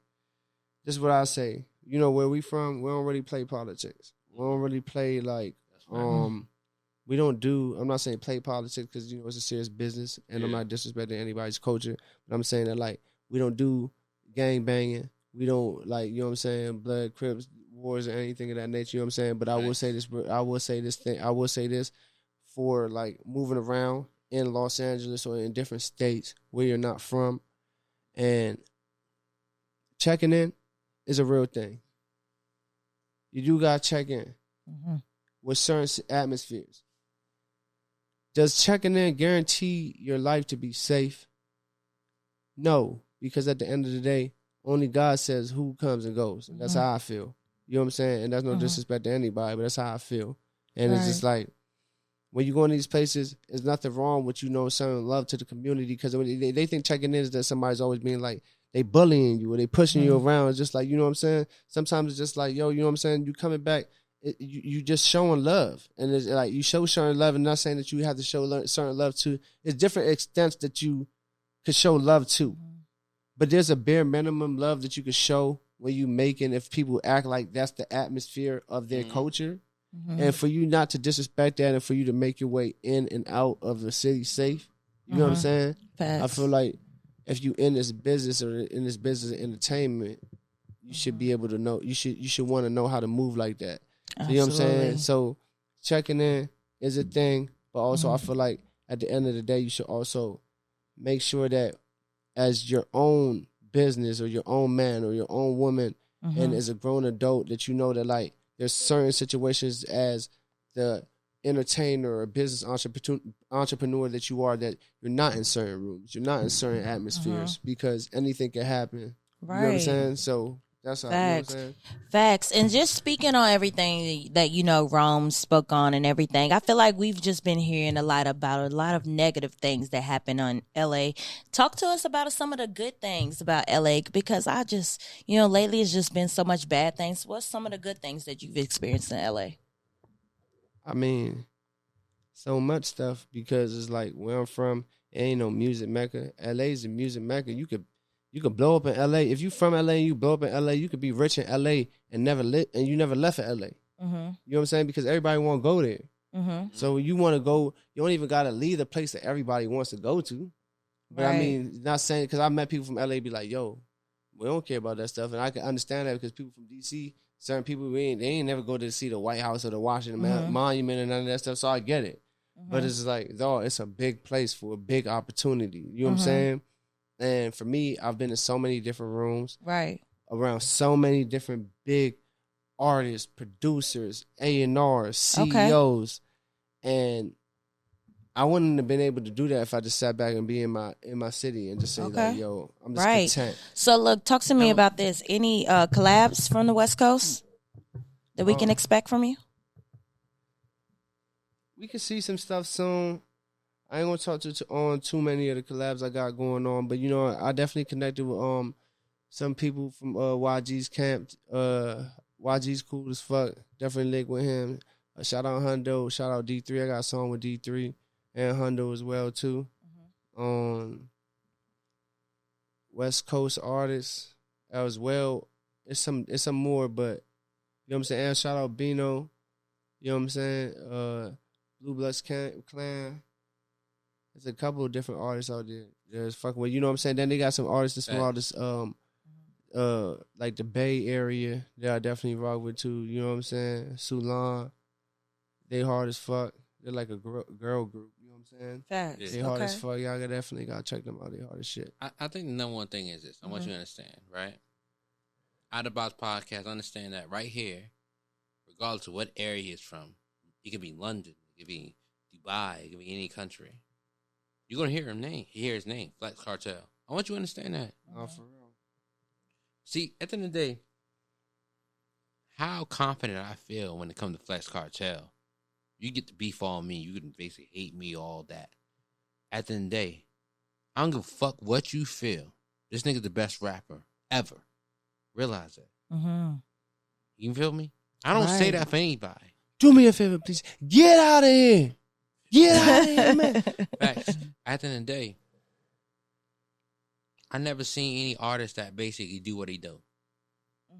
this is what I say. You know, where we from, we don't really play politics. We don't really play like, we don't do, I'm not saying play politics because, you know, it's a serious business and I'm not disrespecting anybody's culture. But I'm saying that like, we don't do gang banging. We don't like, you know what I'm saying, blood, Crips, wars or anything of that nature, you know what I'm saying? But I will say this for like moving around in Los Angeles or in different states where you're not from, and checking in is a real thing. You do got to check in with certain atmospheres. Does checking in guarantee your life to be safe? No, because at the end of the day, only God says who comes and goes. And that's how I feel. You know what I'm saying? And that's no disrespect to anybody, but that's how I feel. And it's just like, when you go in these places, there's nothing wrong with, you know, showing love to the community, because they think checking in is that somebody's always being like, they bullying you or they pushing you around. It's just like, you know what I'm saying? Sometimes it's just like, yo, you know what I'm saying? You coming back, you just showing love. And it's like, you showing love, and not saying that you have to show certain love to. It's different extents that you could show love to. But there's a bare minimum love that you could show when you making, if people act like that's the atmosphere of their culture. And for you not to disrespect that, and for you to make your way in and out of the city safe, you know what I'm saying? Facts. I feel like if you in this business or in this business of entertainment, you should be able to know, you should want to know how to move like that. So, you know what I'm saying? So checking in is a thing, but also I feel like at the end of the day, you should also make sure that as your own business or your own man or your own woman, and as a grown adult, that you know that like there's certain situations as the entertainer or business entrepreneur that you are, that you're not in certain rooms, you're not in certain atmospheres, because anything can happen. Right. You know what I'm saying? So that's how, you know what I'm saying? Facts. And just speaking on everything that, you know, Rome spoke on and everything, I feel like we've just been hearing a lot about a lot of negative things that happen on LA. Talk to us about some of the good things about LA, because I just, you know, lately it's just been so much bad things. What's some of the good things that you've experienced in LA? I mean, so much stuff, because it's like where I'm from, it ain't no music mecca. LA's a music mecca. You could blow up in LA. If you from LA and you blow up in LA, you could be rich in LA and you never left for LA. You know what I'm saying? Because everybody want to go there. So you want to go, you don't even got to leave the place that everybody wants to go to. But I mean, not saying, because I met people from LA be like, yo, we don't care about that stuff. And I can understand that because people from DC, certain people, they ain't never go to see the White House or the Washington Monument and none of that stuff. So I get it. But it's like, dog, it's a big place for a big opportunity. You know what I'm saying? And for me, I've been in so many different rooms. Right. Around so many different big artists, producers, A&Rs, CEOs. And I wouldn't have been able to do that if I just sat back and be in my city and just say, like, yo, I'm just content. So, look, talk to me about this. Any collabs from the West Coast that we can expect from you? We can see some stuff soon. I ain't gonna talk on too many of the collabs I got going on, but you know, I definitely connected with some people from YG's camp. YG's cool as fuck. Definitely link with him. Shout out Hundo. Shout out D3. I got a song with D3 and Hundo as well too. West Coast artists as well. It's some more, but you know what I'm saying. And shout out Bino. You know what I'm saying. Blue Bloods Clan. There's a couple of different artists out there. There's fucking with, you know what I'm saying? Then they got some artists that's from all this, like the Bay Area that I definitely rock with too. You know what I'm saying? Sulan. They hard as fuck. They're like a girl group. You know what I'm saying? Facts. They hard as fuck. Y'all definitely gotta check them out. They hard as shit. I think the number one thing is this. I want you to understand, right? Out of Box Podcast, understand that right here, regardless of what area he's from, it could be London, it could be Dubai, it could be any country. You're going to hear his name, Flex Kartel. I want you to understand that. Oh, for real. See, at the end of the day, how confident I feel when it comes to Flex Kartel. You get to beef on me. You can basically hate me, all that. At the end of the day, I don't give a fuck what you feel. This nigga's the best rapper ever. Realize that. You feel me? I don't say that for anybody. Do me a favor, please. Get out of here. Get out of here, man. Facts. At the end of the day, I never seen any artist that basically do what he do.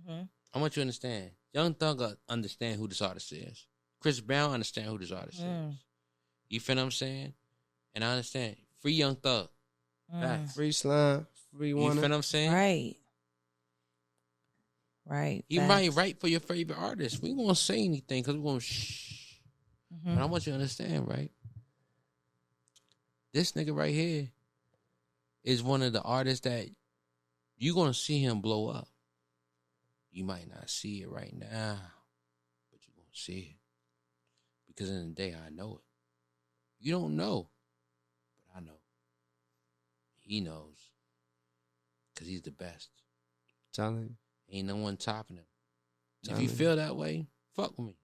I want you to understand. Young Thug understand who this artist is. Chris Brown understand who this artist is. You feel what I'm saying? And I understand. Free Young Thug. Facts. Free Slime. Free Wanna. You feel what I'm saying? Right. Right. You might write for your favorite artist. We won't say anything because we won't shh. But I want you to understand, right? This nigga right here is one of the artists that you're going to see him blow up. You might not see it right now, but you're going to see it. Because in the day, I know it. You don't know, but I know. He knows. Because he's the best. Telling you. Ain't no one topping him. If you feel that way, fuck with me.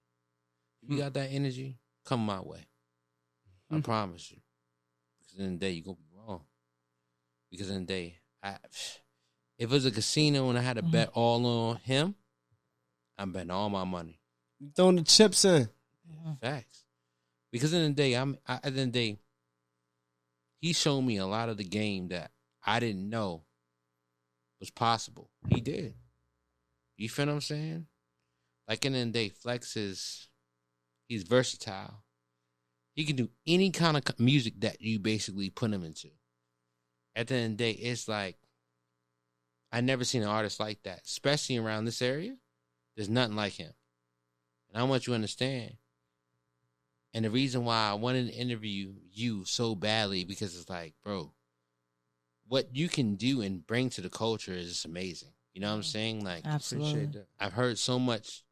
If you got that energy, come my way. I promise you. Because in the day, you're going to be wrong. Because in the day, if it was a casino and I had to bet all on him, I'm betting all my money. You throwing the chips in. Facts. Because in the day, at the end of the day, he showed me a lot of the game that I didn't know was possible. He did. You feel what I'm saying? Like in the day, Flex he's versatile. He can do any kind of music that you basically put him into. At the end of the day, it's like, I never seen an artist like that, especially around this area. There's nothing like him. And I want you to understand. And the reason why I wanted to interview you so badly, because it's like, bro, what you can do and bring to the culture is just amazing. You know what I'm saying? Like, absolutely. Appreciate that. I've heard so much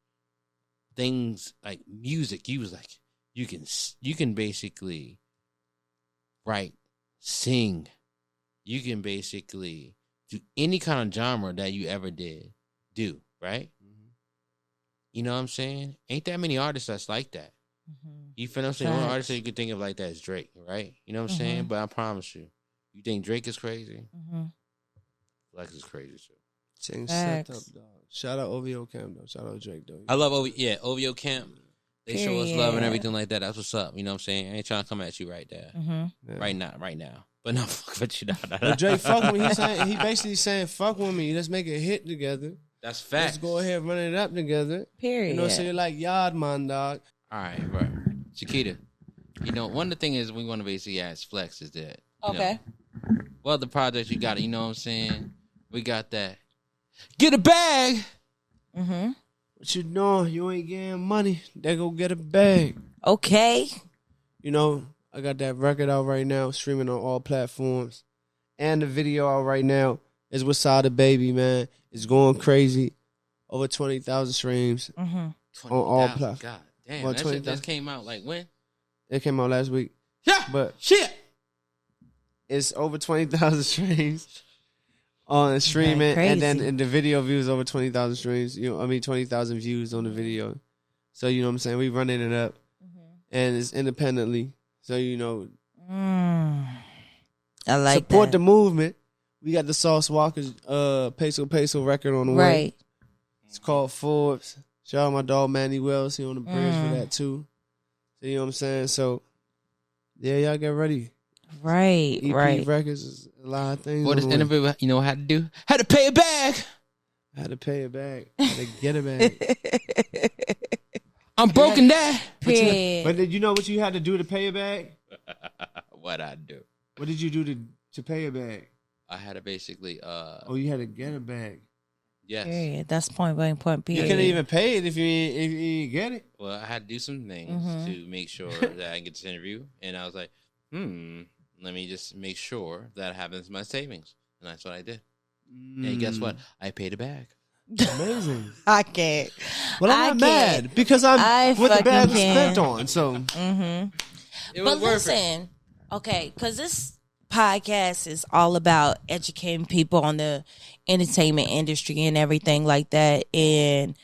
things like music. You was like, you can basically write, sing. You can basically do any kind of genre that you ever do, right? You know what I'm saying? Ain't that many artists that's like that. You feel what I'm saying? One artist that you could think of like that is Drake, right? You know what I'm saying? But I promise you, you think Drake is crazy? Flex is crazy too. Change set up, dog. Shout out OVO Camp, though. Shout out Drake, though. I love OVO Camp. They show us love and everything like that. That's what's up. You know what I'm saying? I ain't trying to come at you right there. Yeah. Right now. But no, fuck with you. But Drake, fuck with me. He basically saying, fuck with me. Let's make a hit together. That's facts. Let's go ahead and run it up together. Period. You know what I'm saying? Like Yard Man, dog. All right, bro. Chiquita, you know, one of the things is we want to basically ask Flex is that, you know, What other projects you got? You know what I'm saying? We got that. Get a bag. Mm-hmm. What you doing? You ain't getting money. They go get a bag. Okay. You know, I got that record out right now, streaming on all platforms. And the video out right now is with Sada Baby, man. It's going crazy. Over 20,000 streams on all platforms. God damn, Well, that shit just came out like when? It came out last week. Yeah, but shit. It's over 20,000 streams on streaming, and then in the video views over 20,000 streams. 20,000 views on the video. So you know what I'm saying? We running it up, and it's independently. So I like support that. the movement. We got the Sauce Walker's Peso record on the way. Right. It's called Forbes. Shout out my dog Manny Wells. He on the bridge for that too. So you know what I'm saying? So yeah, y'all get ready. Right. EP records is a lot of things. What does anybody how to do? Had to pay it back. I had to pay it back. I had to get it back. I'm broken, Dad. But did you know what you had to do to pay it back? What I do? What did you do to pay it back? I had to basically. You had to get it back. Yes. Period. That's point blank point. Period. You couldn't even pay it if you didn't get it. Well, I had to do some things to make sure that I get this interview, and I was like, let me just make sure that happens in my savings, and that's what I did. And guess what? I paid it back. Amazing. I can't. Well, I'm not mad because I'm what the bag was spent on. So, It was but worth listen, okay, because this podcast is all about educating people on the entertainment industry and everything like that. And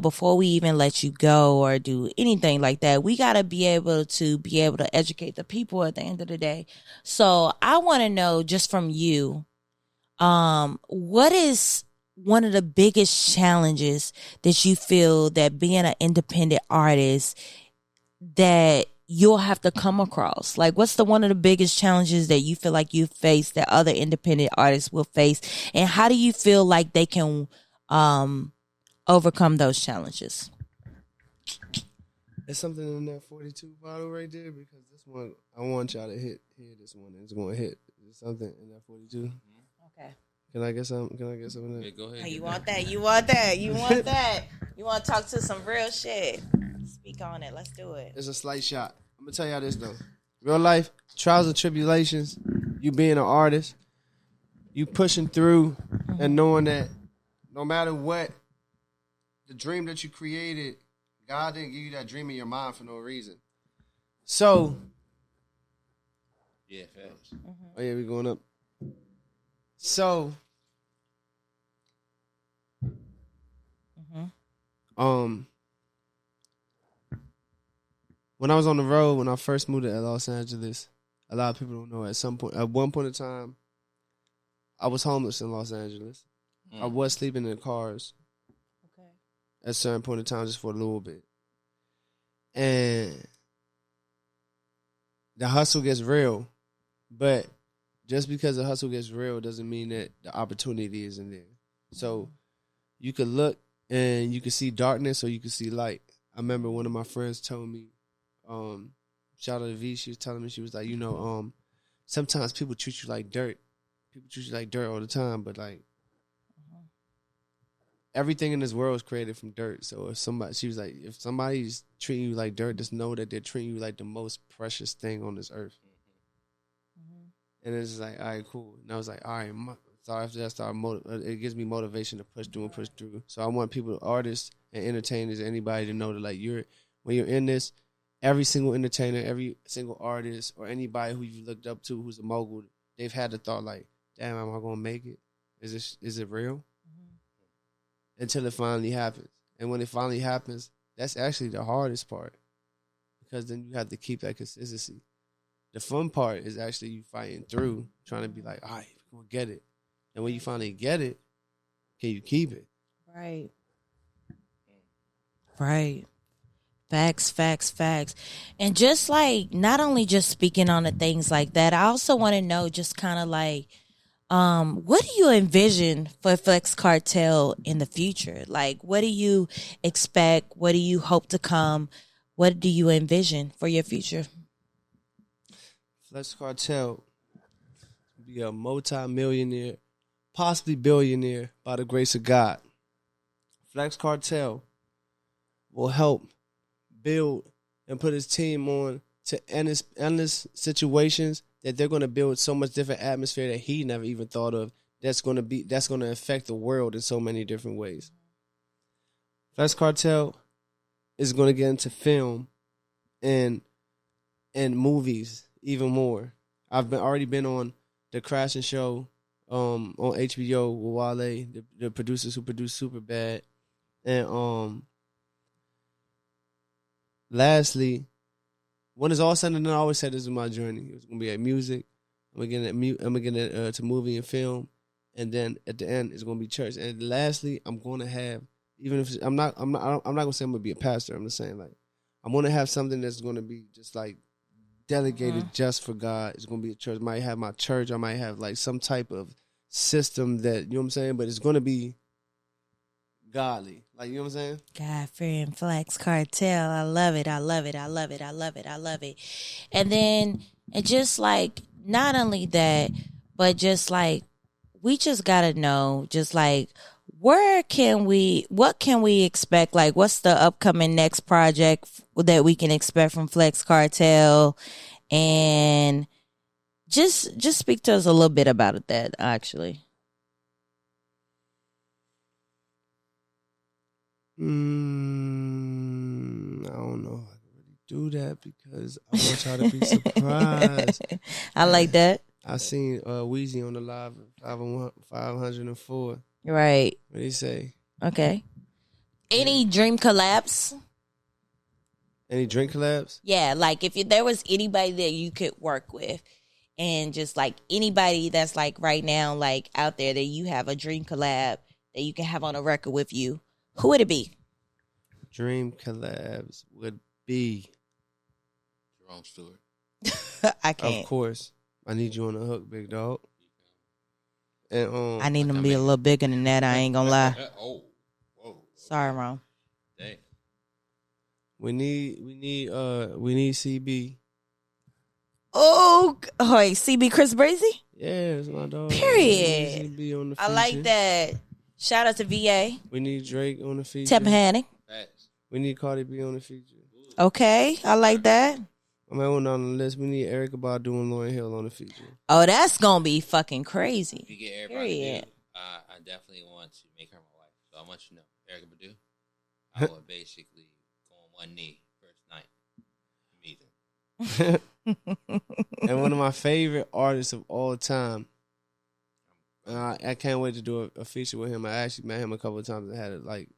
before we even let you go or do anything like that, we got to be able to educate the people at the end of the day. So I want to know just from you, what is one of the biggest challenges that you feel that being an independent artist that you'll have to come across? Like, what's one of the biggest challenges that you feel like you face that other independent artists will face? And how do you feel like they can overcome those challenges? There's something in that 42 bottle right there because this one, I want y'all to hear this one. It's going to hit. There's something in that 42. Okay. Can I get some? Can I get some of that? Yeah, go ahead. Oh, you want that? You want that? You want that? You want to talk to some real shit? Speak on it. Let's do it. It's a slight shot. I'm going to tell y'all this, though. Real life, trials and tribulations, you being an artist, you pushing through and knowing that no matter what, the dream that you created, God didn't give you that dream in your mind for no reason. So, Yeah, facts. oh yeah, we going up. So, when I was on the road, when I first moved to Los Angeles, a lot of people don't know. At one point in time, I was homeless in Los Angeles. I was sleeping in cars. Okay. At a certain point in time, just for a little bit, and the hustle gets real, but just because the hustle gets real doesn't mean that the opportunity isn't there. So you could look and you could see darkness or you could see light. I remember one of my friends told me, shout out to V, she was telling me, she was like, sometimes people treat you like dirt. People treat you like dirt all the time, but like everything in this world is created from dirt. So she was like, if somebody's treating you like dirt, just know that they're treating you like the most precious thing on this earth. And it's like, all right, cool. And I was like, all right. So after that, it gives me motivation to push through. So I want people, artists and entertainers, anybody to know that like when you're in this, every single entertainer, every single artist, or anybody who you looked up to who's a mogul, they've had the thought like, damn, am I gonna make it? Is it real? Until it finally happens. And when it finally happens, that's actually the hardest part. Because then you have to keep that consistency. The fun part is actually you fighting through, trying to be like, all right, we're going to get it. And when you finally get it, can you keep it? Right. Right. Facts. And just like, not only just speaking on the things like that, I also want to know just kind of like, what do you envision for Flex Kartel in the future? Like, what do you expect? What do you hope to come? What do you envision for your future? Flex Kartel be a multi-millionaire, possibly billionaire by the grace of God. Flex Kartel will help build and put his team on to endless situations that they're going to build so much different atmosphere that he never even thought of. That's going to affect the world in so many different ways. Flex Kartel is going to get into film and movies even more. I've already been on the Crashing Show on HBO with Wale, the producers who produced Superbad, and lastly, when it's all said and done, I always said this is my journey. It's gonna be at music. I'm gonna get to movie and film, and then at the end it's gonna be church. And lastly, I'm gonna have, even if I'm not gonna say I'm gonna be a pastor. I'm just saying, like, I'm gonna have something that's gonna be just like delegated just for God. It's gonna be a church. I might have my church. I might have like some type of system that, you know what I'm saying, but it's gonna be godly. Like, you know what I'm saying? God-fearing Flex Kartel. I love it. I love it. I love it. I love it. I love it. And then, and just like, not only that, but just like, we just gotta know, just like, what can we expect? Like, what's the upcoming next project that we can expect from Flex Kartel? And just speak to us a little bit about that, actually. I don't know if I can really do that because I want y'all to be surprised. I like that. I seen Weezy on the live 504. Right. What did he say? Okay. Any dream collabs? Any drink collabs? Yeah, like if there was anybody that you could work with, and just like anybody that's like right now, like out there that you have a dream collab that you can have on a record with you, who would it be? Dream collabs would be Jerome Stewart. I can't. Of course. I need you on the hook, big dog. And I need him to be a little bigger than that. I ain't gonna lie. Oh, whoa. Sorry, Ron. Dang. we need CB. Oh, wait, CB Chris Brazy? Yeah, it's my dog. Period. CB on the I like feature. that. Shout out to VA. We need Drake on the feature. Tappahannock. Facts. We need Cardi B on the feature. Okay, I like that. I'm on the list. We need Erykah Badu and Lauryn Hill on the feature. Oh, that's gonna be fucking crazy. If you get everybody Period. to do, I definitely want to make her my wife. So I want you to know, Erykah Badu, I would basically go on one knee first night. Meeting. And one of my favorite artists of all time. I can't wait to do a feature with him. I actually met him a couple of times and had like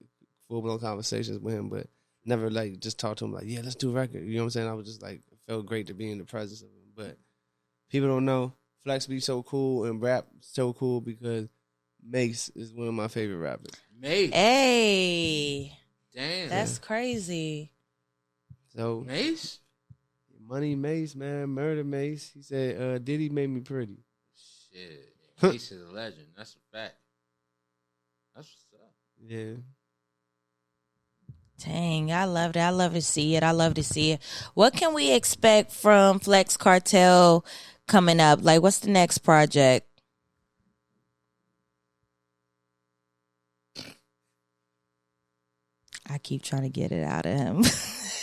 full-blown conversations with him, but never like just talked to him like, yeah, let's do a record. You know what I'm saying? I was just like, it felt great to be in the presence of him. But people don't know Flex be so cool and rap so cool because Mace is one of my favorite rappers. Mace. Hey. Damn. That's crazy. So Mace? Money Mace, man, Murder Mace. He said, Diddy made me pretty. Shit. Mace is a legend. That's a fact. That's what's up. Yeah. Dang, I love it. I love to see it. I love to see it. What can we expect from Flex Kartel coming up? Like, what's the next project? I keep trying to get it out of him.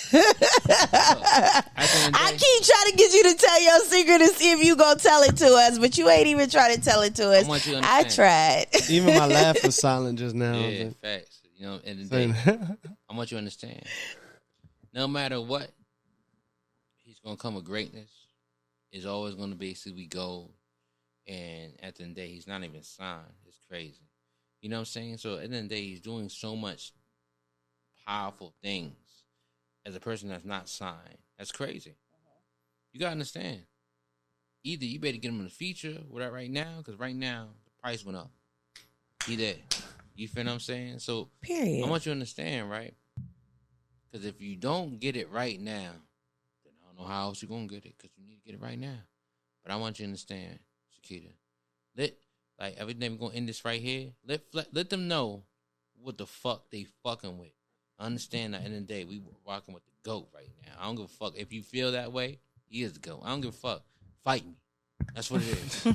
I keep trying to get you to tell your secret and see if you gonna tell it to us, but you ain't even trying to tell it to us. I tried. Even my laugh was silent just now. Yeah, facts. You know, in the day, I want you to understand. No matter what, he's gonna come with greatness. It's always gonna basically go, and at the end of the day, he's not even signed. It's crazy. You know what I'm saying? So at the end of the day, he's doing so much powerful things as a person that's not signed. That's crazy. You gotta understand. Either you better get him in the feature with that right now, because right now the price went up. He there. You feel what I'm saying? So Period. I want you to understand, right? Because if you don't get it right now, then I don't know how else you're gonna get it, because you need to get it right now. But I want you to understand, Shakita. Like everything we're gonna end this right here. Let them know what the fuck they fucking with. Understand that at the end of the day, we rocking with the GOAT right now. I don't give a fuck. If you feel that way, he is the GOAT. I don't give a fuck. Fight me. That's what it is.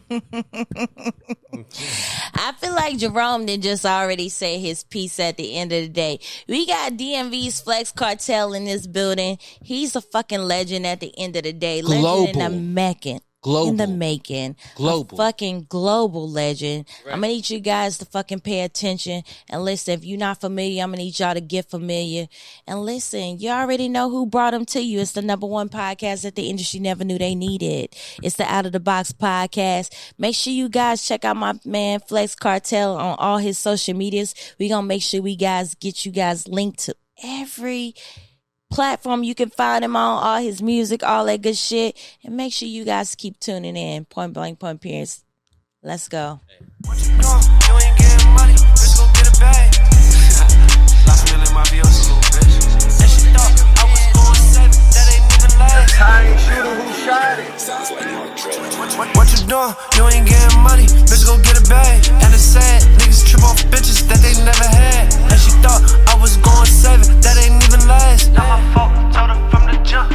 I feel like Jerome did just already say his piece at the end of the day. We got DMV's Flex Kartel in this building. He's a fucking legend at the end of the day. Global. Legend in the making. Global. In the making. Global. A fucking global legend. Right. I'm going to need you guys to fucking pay attention. And listen, if you're not familiar, I'm going to need y'all to get familiar. And listen, you already know who brought them to you. It's the #1 podcast that the industry never knew they needed. It's the Out of the Box podcast. Make sure you guys check out my man Flex Kartel on all his social medias. We're going to make sure we guys get you guys linked to every platform you can find him on, all his music, all that good shit. And make sure you guys keep tuning in. Point blank, point Pierce. Let's go. What you doing? You ain't getting money. Bitch, go get a bag. Lost me in my VOC, little bitch. And she thought I was going 7. That ain't even last. I ain't shooter who shot it. Sounds like Mark Trent. What you doing? You ain't getting money. Bitch, go get a bag. And it's sad. Niggas trip off bitches that they never had. And she thought I was going 7. That ain't even last. Not my fault. Told her from the jump.